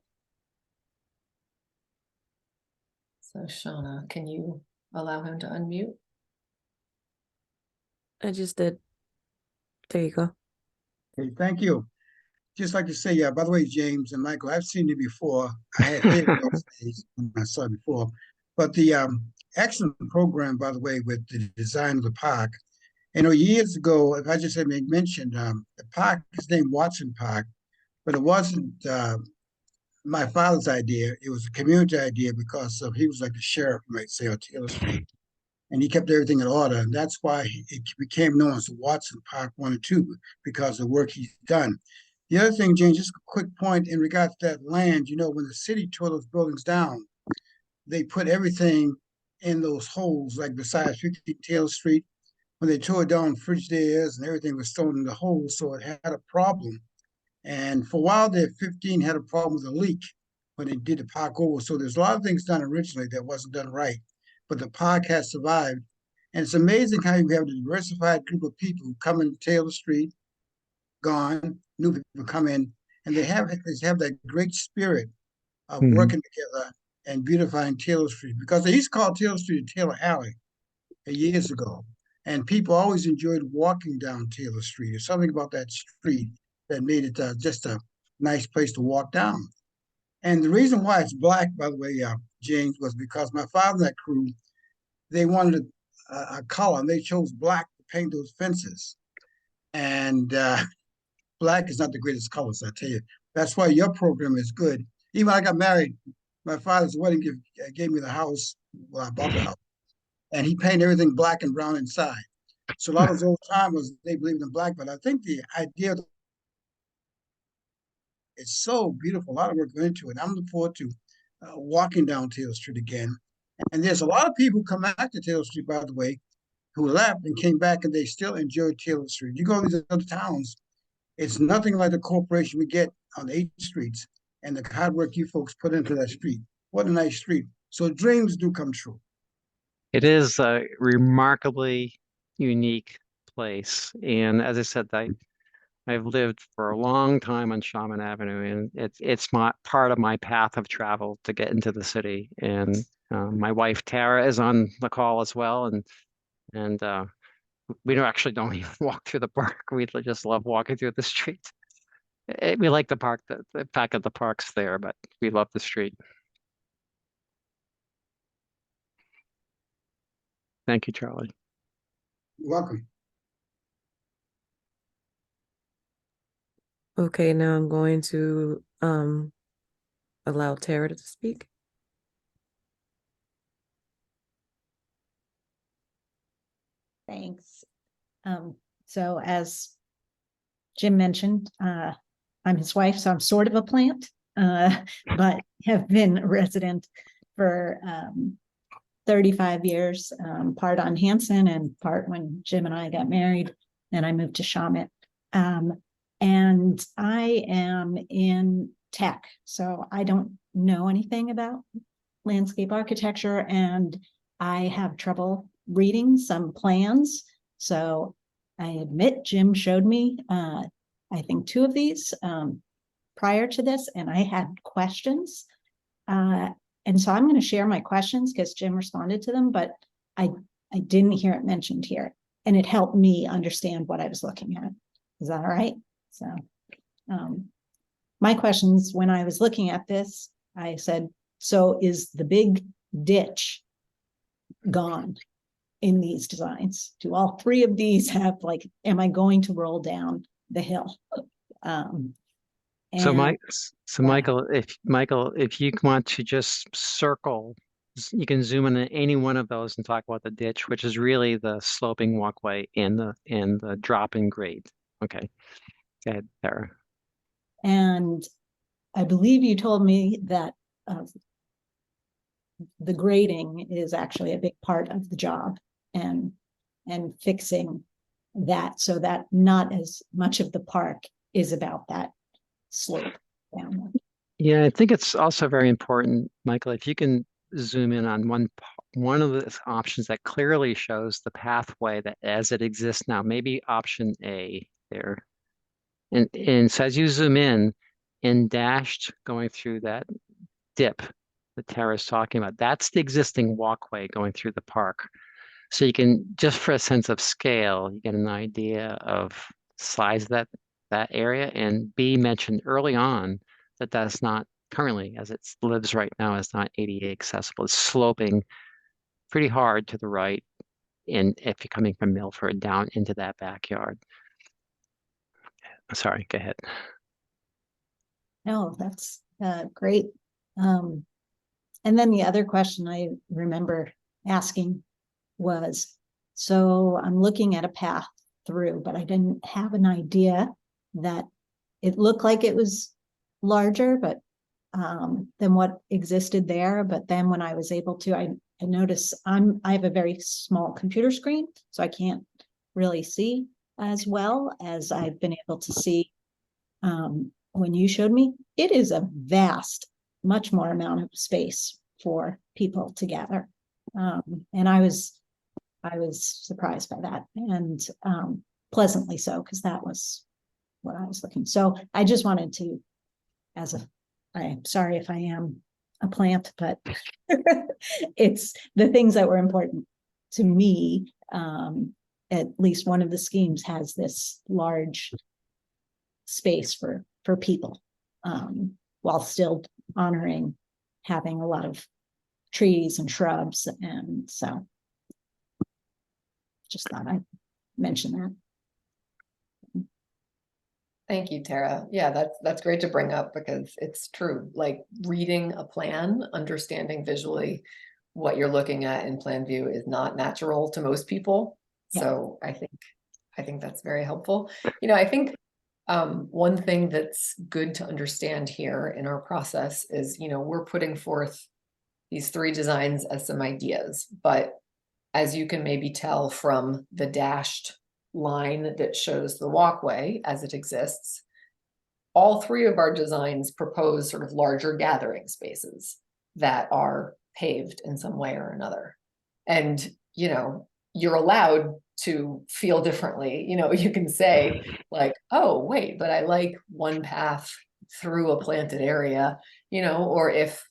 So Shauna, can you allow him to unmute? I just did. There you go. Okay, thank you. Just like to say, by the way, James and Michael, I've seen you before. I had heard those days when I saw it before. But the excellent program, by the way, with the design of the park. Years ago, if I just had mentioned, the park is named Watson Park, but it wasn't my father's idea. It was a community idea because he was like the sheriff, you might say, on Taylor Street. And he kept everything in order. And that's why it became known as the Watson Park 1 and 2, because of the work he's done. The other thing, James, just a quick point in regards to that land, when the city tore those buildings down, they put everything in those holes, like beside 50 Taylor Street. When they tore down Frigidaires and everything was thrown in the holes, so it had a problem. And for a while there, 15 had a problem with a leak when they did the park over. So there's a lot of things done originally that wasn't done right. But the park has survived. And it's amazing how you have a diversified group of people who come into Taylor Street, gone, new people come in, and they have that great spirit of working together and beautifying Taylor Street. Because they used to call Taylor Street Taylor Alley years ago. And people always enjoyed walking down Taylor Street. There's something about that street that made it just a nice place to walk down. And the reason why it's black, by the way, James, was because my father and that crew, they wanted a color, and they chose black to paint those fences. And black is not the greatest color, so I tell you. That's why your program is good. Even when I got married, my father's wedding gift gave me the house, well, I bought the house, and he painted everything black and brown inside. So a lot of those old timers, they believe in black, but I think the idea is so beautiful. A lot of work went into it. I'm looking forward to walking down Taylor Street again. And there's a lot of people come back to Taylor Street, by the way, who left and came back and they still enjoy Taylor Street. You go to these other towns, it's nothing like the corporation we get on 8 streets and the hard work you folks put into that street. What a nice street. So dreams do come true. It is a remarkably unique place. And as I said, I've lived for a long time on Shaman Avenue, and it's my part of my path of travel to get into the city. And my wife Tara is on the call as well, and we don't even walk through the park. We just love walking through the street. We like the park, the fact that the park's there, but we love the street. Thank you, Charlie. You're welcome. Okay, now I'm going to allow Tara to speak. Thanks. So as Jim mentioned, I'm his wife, so I'm sort of a plant, but have been a resident for 35 years, part on Hanson and part when Jim and I got married, and I moved to Shawmut. And I am in tech, so I don't know anything about landscape architecture, and I have trouble reading some plans. So I admit Jim showed me, I think 2 of these prior to this, and I had questions. And so I'm going to share my questions because Jim responded to them, but I didn't hear it mentioned here, and it helped me understand what I was looking at. Is that all right? So my questions when I was looking at this, I said, so is the big ditch gone in these designs? Do all 3 of these have, like, am I going to roll down the hill? So Michael, if you want to just circle, you can zoom in on any one of those and talk about the ditch, which is really the sloping walkway and the drop in grade. Okay, go ahead, Tara. And I believe you told me that the grading is actually a big part of the job, and fixing that so that not as much of the park is about that slope downward. Yeah, I think it's also very important, Michael, if you can zoom in on one of the options that clearly shows the pathway that as it exists now, maybe option A there. And so as you zoom in dashed going through that dip that Tara's talking about, that's the existing walkway going through the park. So you can, just for a sense of scale, you get an idea of size of that area. And B mentioned early on that that's not currently, as it lives right now, is not ADA accessible. It's sloping pretty hard to the right, and if you're coming from Milford down into that backyard. Sorry, go ahead. No, that's great. And then the other question I remember asking was, so I'm looking at a path through, but I didn't have an idea that it looked like it was larger, but than what existed there. But then when I was able to, I noticed I have a very small computer screen, so I can't really see as well as I've been able to see when you showed me. It is a vast, much more amount of space for people to gather. And I was surprised by that, and pleasantly so, because that was what I was looking. So I just wanted to, I'm sorry if I am a plant, but it's the things that were important to me. At least one of the schemes has this large space for people, while still honoring having a lot of trees and shrubs. And so just thought I'd mention that. Thank you, Tara. Yeah, that's great to bring up, because it's true. Like, reading a plan, understanding visually what you're looking at in plan view is not natural to most people. Yeah. So I think that's very helpful. You know, I think one thing that's good to understand here in our process is, you know, we're putting forth these 3 designs as some ideas, but as you can maybe tell from the dashed line that shows the walkway as it exists, all 3 of our designs propose sort of larger gathering spaces that are paved in some way or another. And, you know, you're allowed to feel differently. You know, you can say like, oh, wait, but I like one path through a planted area, you know, or if,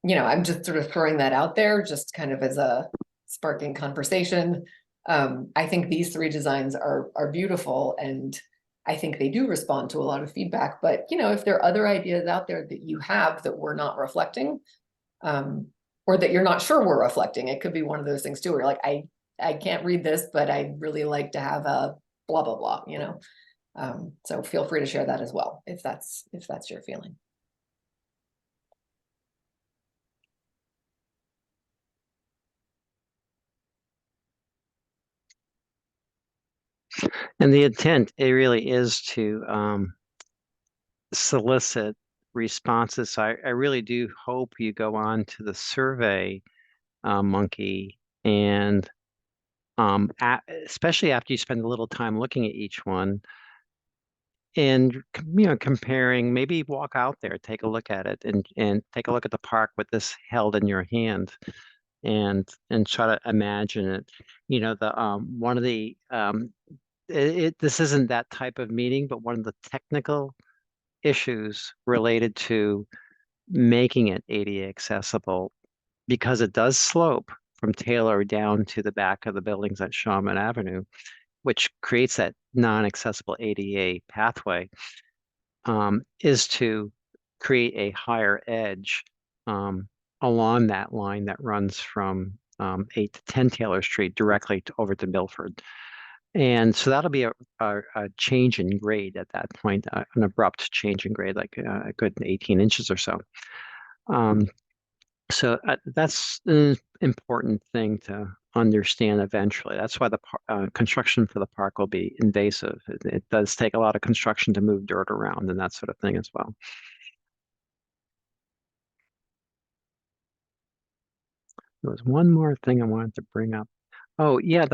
you know, I'm just sort of throwing that out there just kind of as a sparking conversation. I think these 3 designs are beautiful, and I think they do respond to a lot of feedback. But, you know, if there are other ideas out there that you have that we're not reflecting, or that you're not sure we're reflecting, it could be one of those things too, where you're like, I can't read this, but I'd really like to have a blah, blah, blah, you know? So feel free to share that as well, if that's your feeling. And the intent, it really is to solicit responses. So I really do hope you go on to the Survey Monkey and especially after you spend a little time looking at each one and you know comparing, maybe walk out there, take a look at it, and take a look at the park with this held in your hand and try to imagine it. You know, the one of the this isn't that type of meeting, but one of the technical issues related to making it ADA accessible, because it does slope from Taylor down to the back of the buildings at Shawman Avenue, which creates that non-accessible ADA pathway, is to create a higher edge along that line that runs from 8 to 10 Taylor Street directly over to Milford. And so that'll be a change in grade at that point, an abrupt change in grade, like a good 18 inches or so. So that's an important thing to understand eventually. That's why the construction for the park will be invasive. It does take a lot of construction to move dirt around and that sort of thing as well. There was one more thing I wanted to bring up. Oh yeah,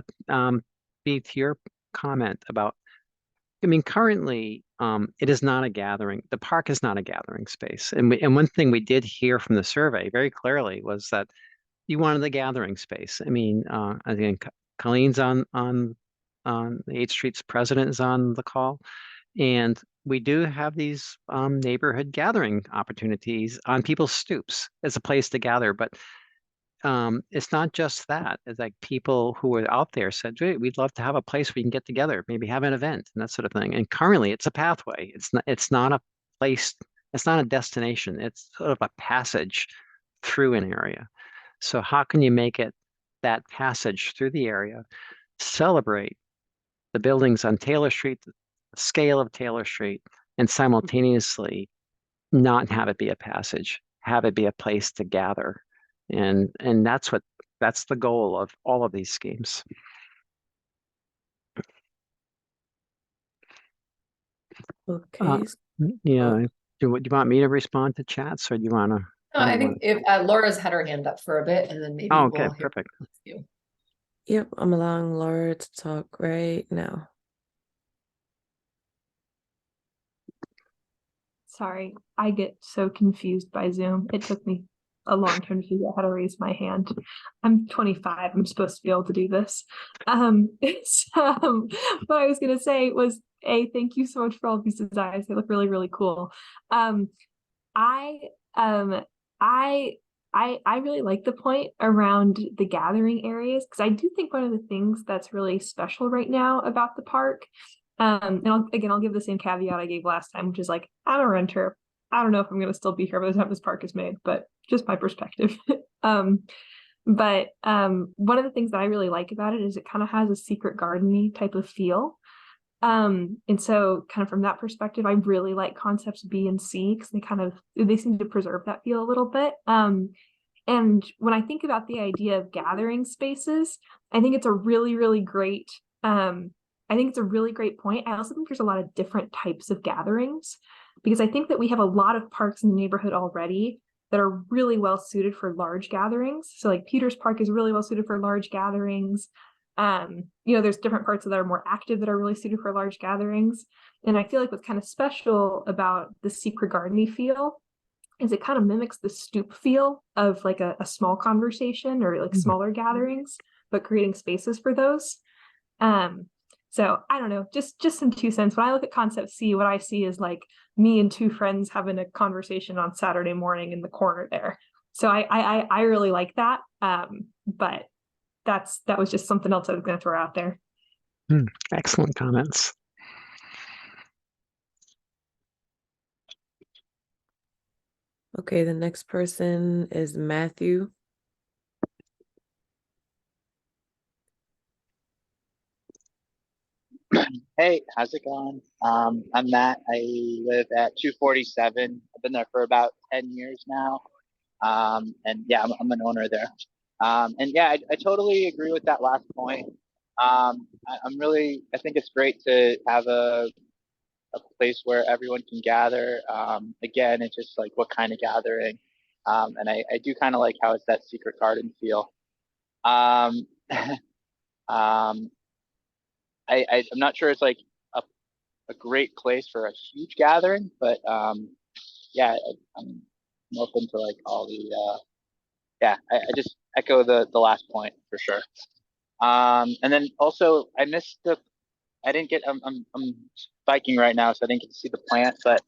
to your comment about, I mean, currently, it is not a gathering. The park is not a gathering space. And one thing we did hear from the survey very clearly was that you wanted the gathering space. I mean, I think Colleen's on 8th Street's president is on the call, and we do have these neighborhood gathering opportunities on people's stoops as a place to gather, but it's not just that. It's like people who are out there said, we'd love to have a place we can get together, maybe have an event and that sort of thing. And currently it's a pathway. It's not a place, it's not a destination. It's sort of a passage through an area. So how can you make it that passage through the area, celebrate the buildings on Taylor Street, the scale of Taylor Street, and simultaneously not have it be a passage, have it be a place to gather. And that's the goal of all of these schemes. Okay. Yeah. Do you want me to respond to chats, or do you want to? No, I think if Laura's had her hand up for a bit, and then maybe Oh, okay, we'll hear perfect. from you. Yep, I'm allowing Laura to talk right now. Sorry, I get so confused by Zoom. It took me a long time to figure out how to raise my hand. I'm 25. I'm supposed to be able to do this. What I was gonna say was, thank you so much for all these designs. They look really, really cool. I really like the point around the gathering areas, because I do think one of the things that's really special right now about the park, and I'll give the same caveat I gave last time, which is like, I'm a renter. I don't know if I'm going to still be here by the time this park is made, but just my perspective. But one of the things that I really like about it is it kind of has a secret garden-y type of feel. And so kind of from that perspective, I really like concepts B and C, because they seem to preserve that feel a little bit. And when I think about the idea of gathering spaces, I think it's a really, really great, I think it's a really great point. I also think there's a lot of different types of gatherings, because I think that we have a lot of parks in the neighborhood already that are really well suited for large gatherings. So like Peters Park is really well suited for large gatherings. There's different parts that are more active that are really suited for large gatherings. And I feel like what's kind of special about the Secret Garden feel is it kind of mimics the stoop feel of like a small conversation or like smaller gatherings, but creating spaces for those. So I don't know, just some 2 cents. When I look at Concept C, what I see is like me and 2 friends having a conversation on Saturday morning in the corner there. So I really like that. But that was just something else I was going to throw out there. Excellent comments. Okay, the next person is Matthew. Hey, how's it going? I'm Matt. I live at 247. I've been there for about 10 years now. And yeah, I'm an owner there. And yeah, I totally agree with that last point. I think it's great to have a place where everyone can gather. Again, it's just like what kind of gathering. And I do kind of like how it's that Secret Garden feel. Um, um, I'm not sure it's like a great place for a huge gathering, but yeah, I'm open to like all the yeah. I just echo the last point for sure. And then also I missed I didn't get I'm biking right now, so I didn't get to see the plant, but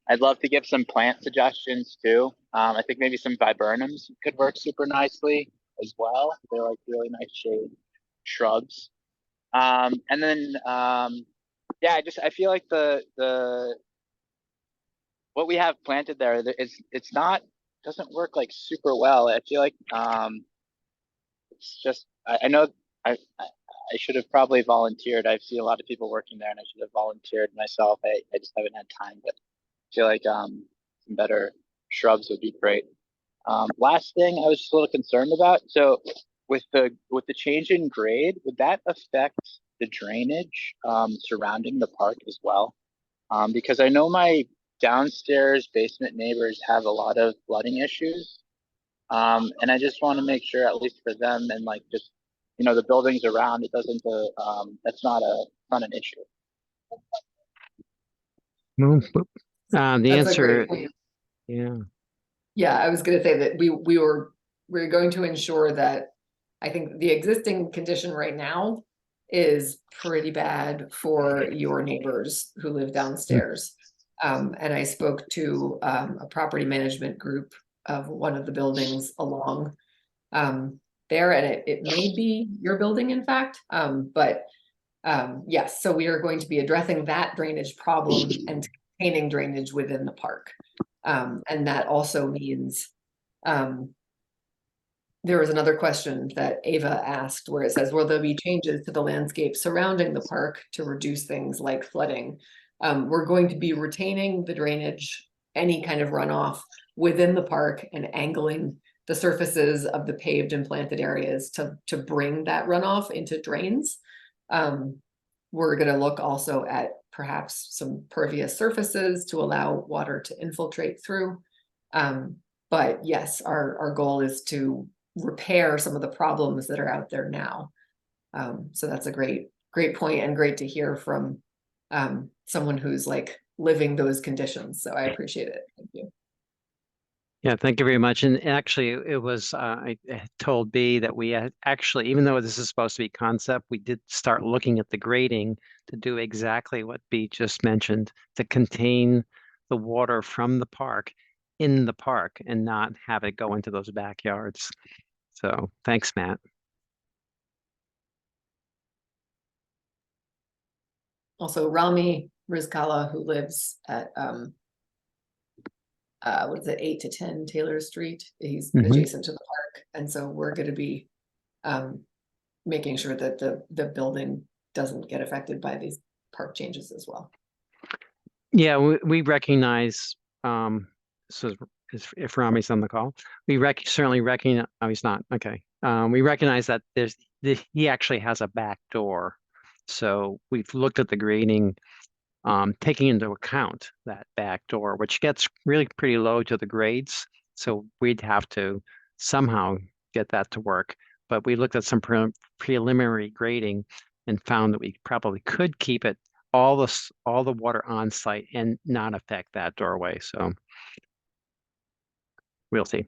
I'd love to give some plant suggestions too. I think maybe some viburnums could work super nicely as well. They're like really nice shade shrubs. And then yeah, I feel like the what we have planted there, it's not doesn't work like super well. I feel like it's just I know I should have probably volunteered. I've seen a lot of people working there, and I should have volunteered myself. I just haven't had time, but I feel like some better shrubs would be great. Last thing I was just a little concerned about. So with the change in grade, would that affect the drainage surrounding the park as well? Because I know my downstairs basement neighbors have a lot of flooding issues. And I just want to make sure, at least for them and like just, the buildings around, it doesn't, that's not an issue. Well, the That's a answer, great point. yeah. Yeah, I was gonna say that we're going to ensure that I think the existing condition right now is pretty bad for your neighbors who live downstairs. And I spoke to a property management group of one of the buildings along there, and it may be your building, in fact, but yes, so we are going to be addressing that drainage problem and containing drainage within the park. And that also means, there was another question that Ava asked where it says, will there be changes to the landscape surrounding the park to reduce things like flooding? We're going to be retaining the drainage, any kind of runoff within the park, and angling the surfaces of the paved and planted areas to bring that runoff into drains. We're going to look also at perhaps some pervious surfaces to allow water to infiltrate through. But yes, our goal is to repair some of the problems that are out there now. So that's a great point, and great to hear from someone who's like living those conditions. So I appreciate it. Thank you. Yeah, thank you very much. And actually, it was, I told B that we actually, even though this is supposed to be concept, we did start looking at the grading to do exactly what B just mentioned, to contain the water from the park in the park and not have it go into those backyards. So thanks, Matt. Also, Rami Rizkala, who lives at what is it, 8 to 10 Taylor Street. He's adjacent to the park, and so we're going to be making sure that the building doesn't get affected by these park changes as well. Yeah, we recognize, so if Rami's on the call. We certainly recognize, oh, he's not, okay. We recognize that he actually has a back door. So we've looked at the grading, taking into account that back door, which gets really pretty low to the grades. So we'd have to somehow get that to work. But we looked at some preliminary grading and found that we probably could keep it all the water on site and not affect that doorway. So we'll see.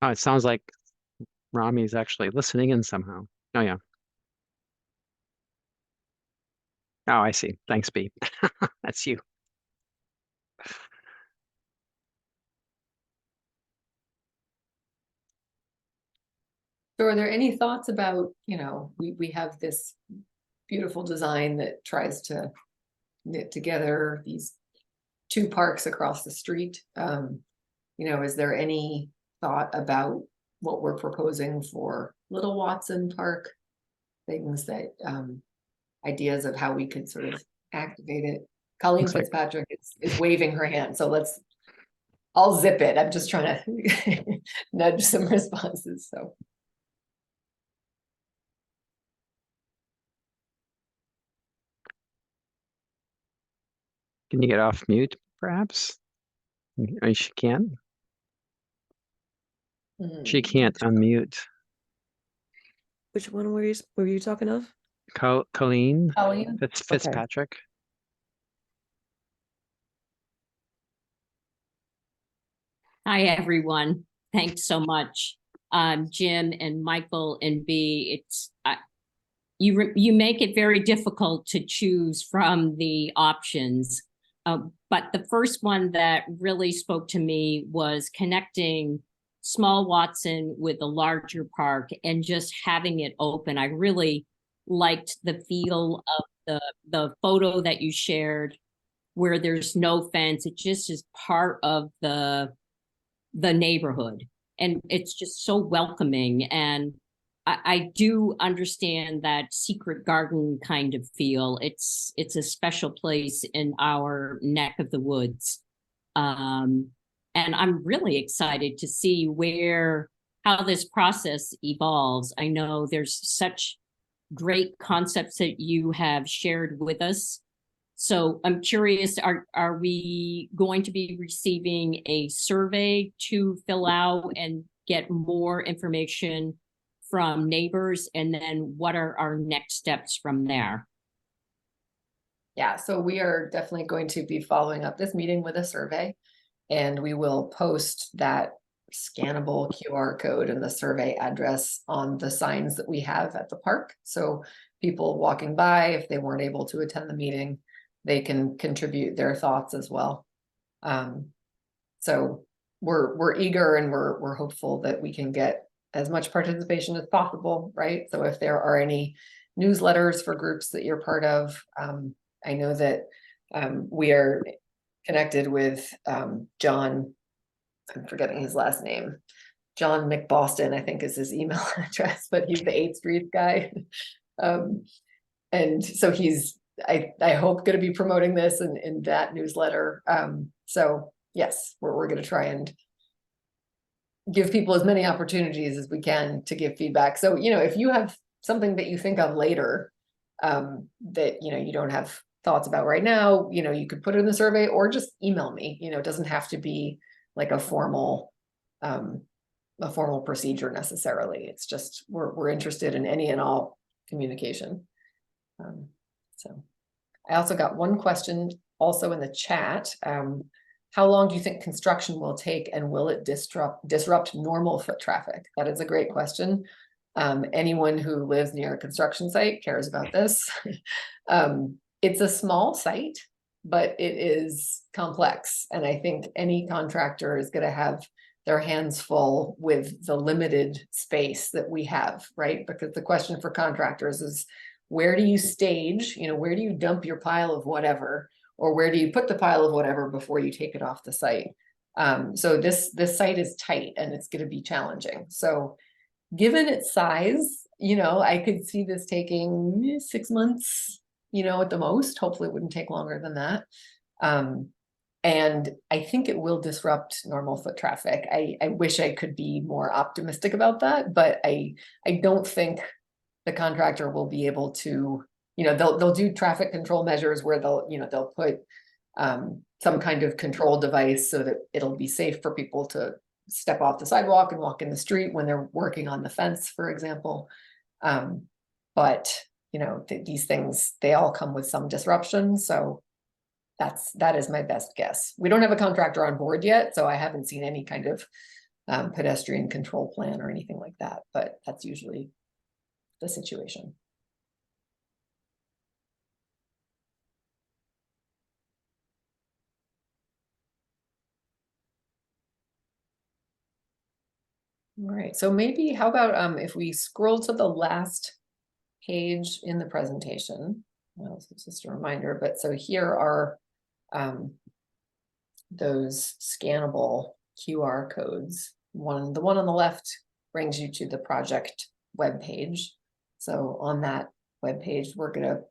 Oh, it sounds like Rami is actually listening in somehow. Oh yeah. Oh, I see. Thanks, B. That's you. So are there any thoughts about, you know, we have this beautiful design that tries to knit together these two parks across the street. You know, is there any thought about what we're proposing for Little Watson Park? Things that, ideas of how we could sort of activate it. Colleen Looks like- Fitzpatrick is waving her hand, so I'll zip it. I'm just trying to nudge some responses, so. Can you get off mute, perhaps? She can't. She can't unmute. Which one were you talking of? Colleen Colleen? Fitzpatrick. Hi, everyone. Thanks so much. Jim and Michael and B, you make it very difficult to choose from the options. But the first one that really spoke to me was connecting small Watson with a larger park and just having it open. I really liked the feel of the photo that you shared where there's no fence. It just is part of the neighborhood, and it's just so welcoming. And I do understand that secret garden kind of feel. It's a special place in our neck of the woods. And I'm really excited to see how this process evolves. I know there's such great concepts that you have shared with us. So I'm curious, are we going to be receiving a survey to fill out and get more information from neighbors? And then what are our next steps from there? Yeah, so we are definitely going to be following up this meeting with a survey, and we will post that scannable QR code and the survey address on the signs that we have at the park. So people walking by, if they weren't able to attend the meeting, they can contribute their thoughts as well. So we're eager and we're hopeful that we can get as much participation as possible, right? So if there are any newsletters for groups that you're part of, I know that we are connected with John, I'm forgetting his last name, John McBoston, I think is his email address, but he's the 8th Street guy. And so he's, I hope, going to be promoting this in that newsletter. So yes, we're going to try and give people as many opportunities as we can to give feedback. So, you know, if you have something that you think of later, that, you know, you don't have thoughts about right now, you know, you could put it in the survey or just email me. You know, it doesn't have to be like a formal procedure necessarily. It's just, we're interested in any and all communication. So I also got one question also in the chat. How long do you think construction will take, and will it disrupt normal foot traffic? That is a great question. Anyone who lives near a construction site cares about this. It's a small site, but it is complex. And I think any contractor is going to have their hands full with the limited space that we have, right? Because the question for contractors is, where do you stage, you know, where do you dump your pile of whatever, or where do you put the pile of whatever before you take it off the site? So this site is tight and it's going to be challenging. So given its size, you know, I could see this taking 6 months, you know, at the most. Hopefully it wouldn't take longer than that. And I think it will disrupt normal foot traffic. I wish I could be more optimistic about that, but I don't think the contractor will be able to, they'll do traffic control measures where they'll put some kind of control device so that it'll be safe for people to step off the sidewalk and walk in the street when they're working on the fence, for example. But these things, they all come with some disruption. So that is my best guess. We don't have a contractor on board yet, so I haven't seen any kind of pedestrian control plan or anything like that, but that's usually the situation. All right, so maybe how about if we scroll to the last page in the presentation. Well, it's just a reminder, but so here are those scannable QR codes. The one on the left brings you to the project webpage. So on that webpage, we're going to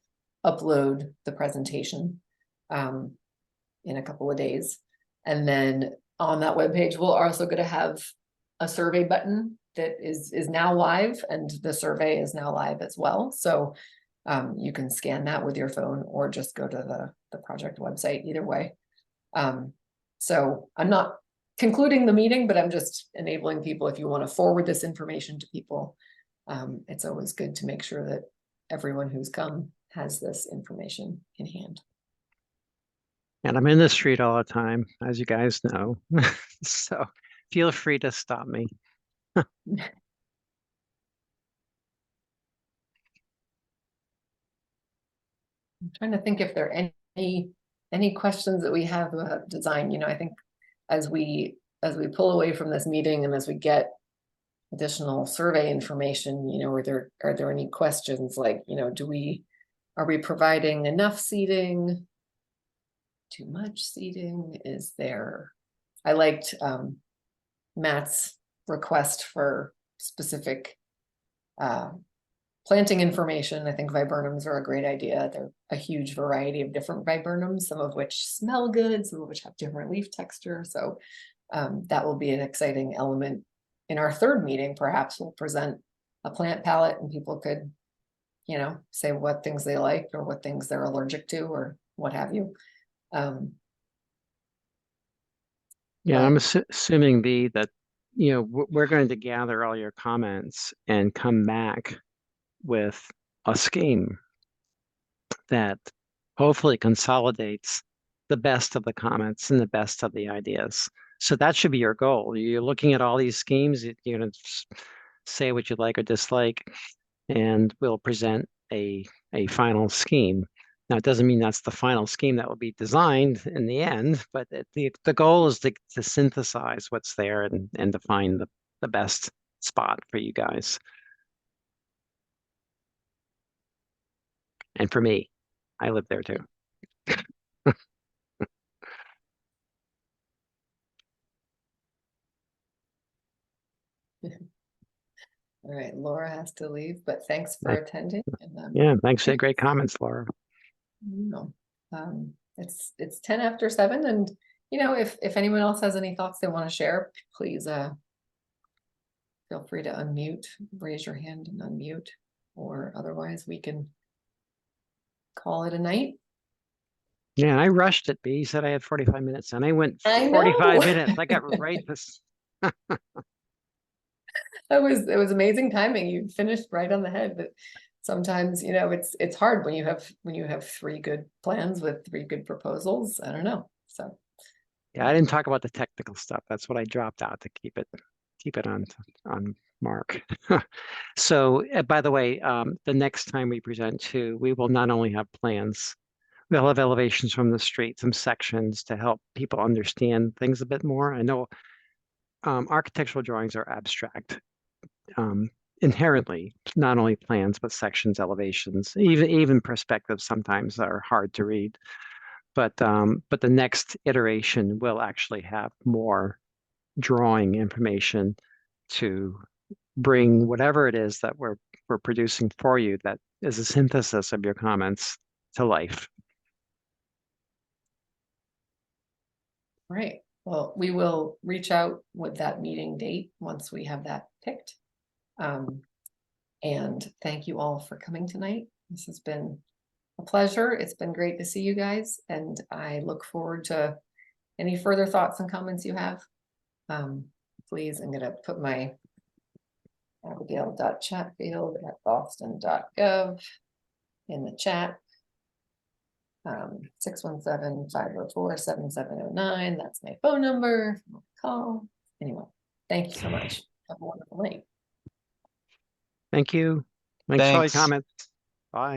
upload the presentation in a couple of days. And then on that webpage, we're also going to have a survey button that is now live, and the survey is now live as well. So you can scan that with your phone or just go to the project website, either way. So I'm not concluding the meeting, but I'm just enabling people, if you want to forward this information to people, it's always good to make sure that everyone who's come has this information in hand. And I'm in the street all the time, as you guys know. So feel free to stop me. I'm trying to think if there are any questions that we have about design. I think as we pull away from this meeting and as we get additional survey information, are there any questions like, are we providing enough seating? Too much seating? I liked Matt's request for specific planting information. I think viburnums are a great idea. They're a huge variety of different viburnums, some of which smell good, some of which have different leaf texture. So that will be an exciting element. In our third meeting, perhaps we'll present a plant palette and people could, say what things they like or what things they're allergic to or what have you. Yeah, I'm assuming that, we're going to gather all your comments and come back with a scheme that hopefully consolidates the best of the comments and the best of the ideas. So that should be your goal. You're looking at all these schemes, you're going to say what you like or dislike, and we'll present a final scheme. Now, it doesn't mean that's the final scheme that will be designed in the end, but the goal is to synthesize what's there and to find the best spot for you guys. And for me, I live there too. All right, Laura has to leave, but thanks for attending. And, yeah, thanks for your great comments, Laura. It's 10 after 7, and if anyone else has any thoughts they want to share, please feel free to unmute, raise your hand and unmute, or otherwise we can call it a night. Yeah, I rushed it, B. You said I had 45 minutes and I went I 45 know. minutes. I got right this. It was amazing timing. You finished right on the head, but sometimes, it's hard when you have 3 good plans with 3 good proposals. I don't know. So yeah, I didn't talk about the technical stuff. That's what I dropped out to keep it on mark. So by the way, the next time we present too, we will not only have plans, we'll have elevations from the street, some sections to help people understand things a bit more. I know architectural drawings are abstract. Inherently, not only plans, but sections, elevations, even perspectives sometimes are hard to read. But the next iteration will actually have more drawing information to bring whatever it is that we're producing for you that is a synthesis of your comments to life. Right, well, we will reach out with that meeting date once we have that picked. And thank you all for coming tonight. This has been a pleasure. It's been great to see you guys, and I look forward to any further thoughts and comments you have. Please, I'm gonna put my abigail.chatfield@boston.gov in the chat. 617-504-7709. That's my phone number. Call. Anyway, thank you so much. Have a wonderful night. Thank you. Thanks for all your Thanks. comments. Bye.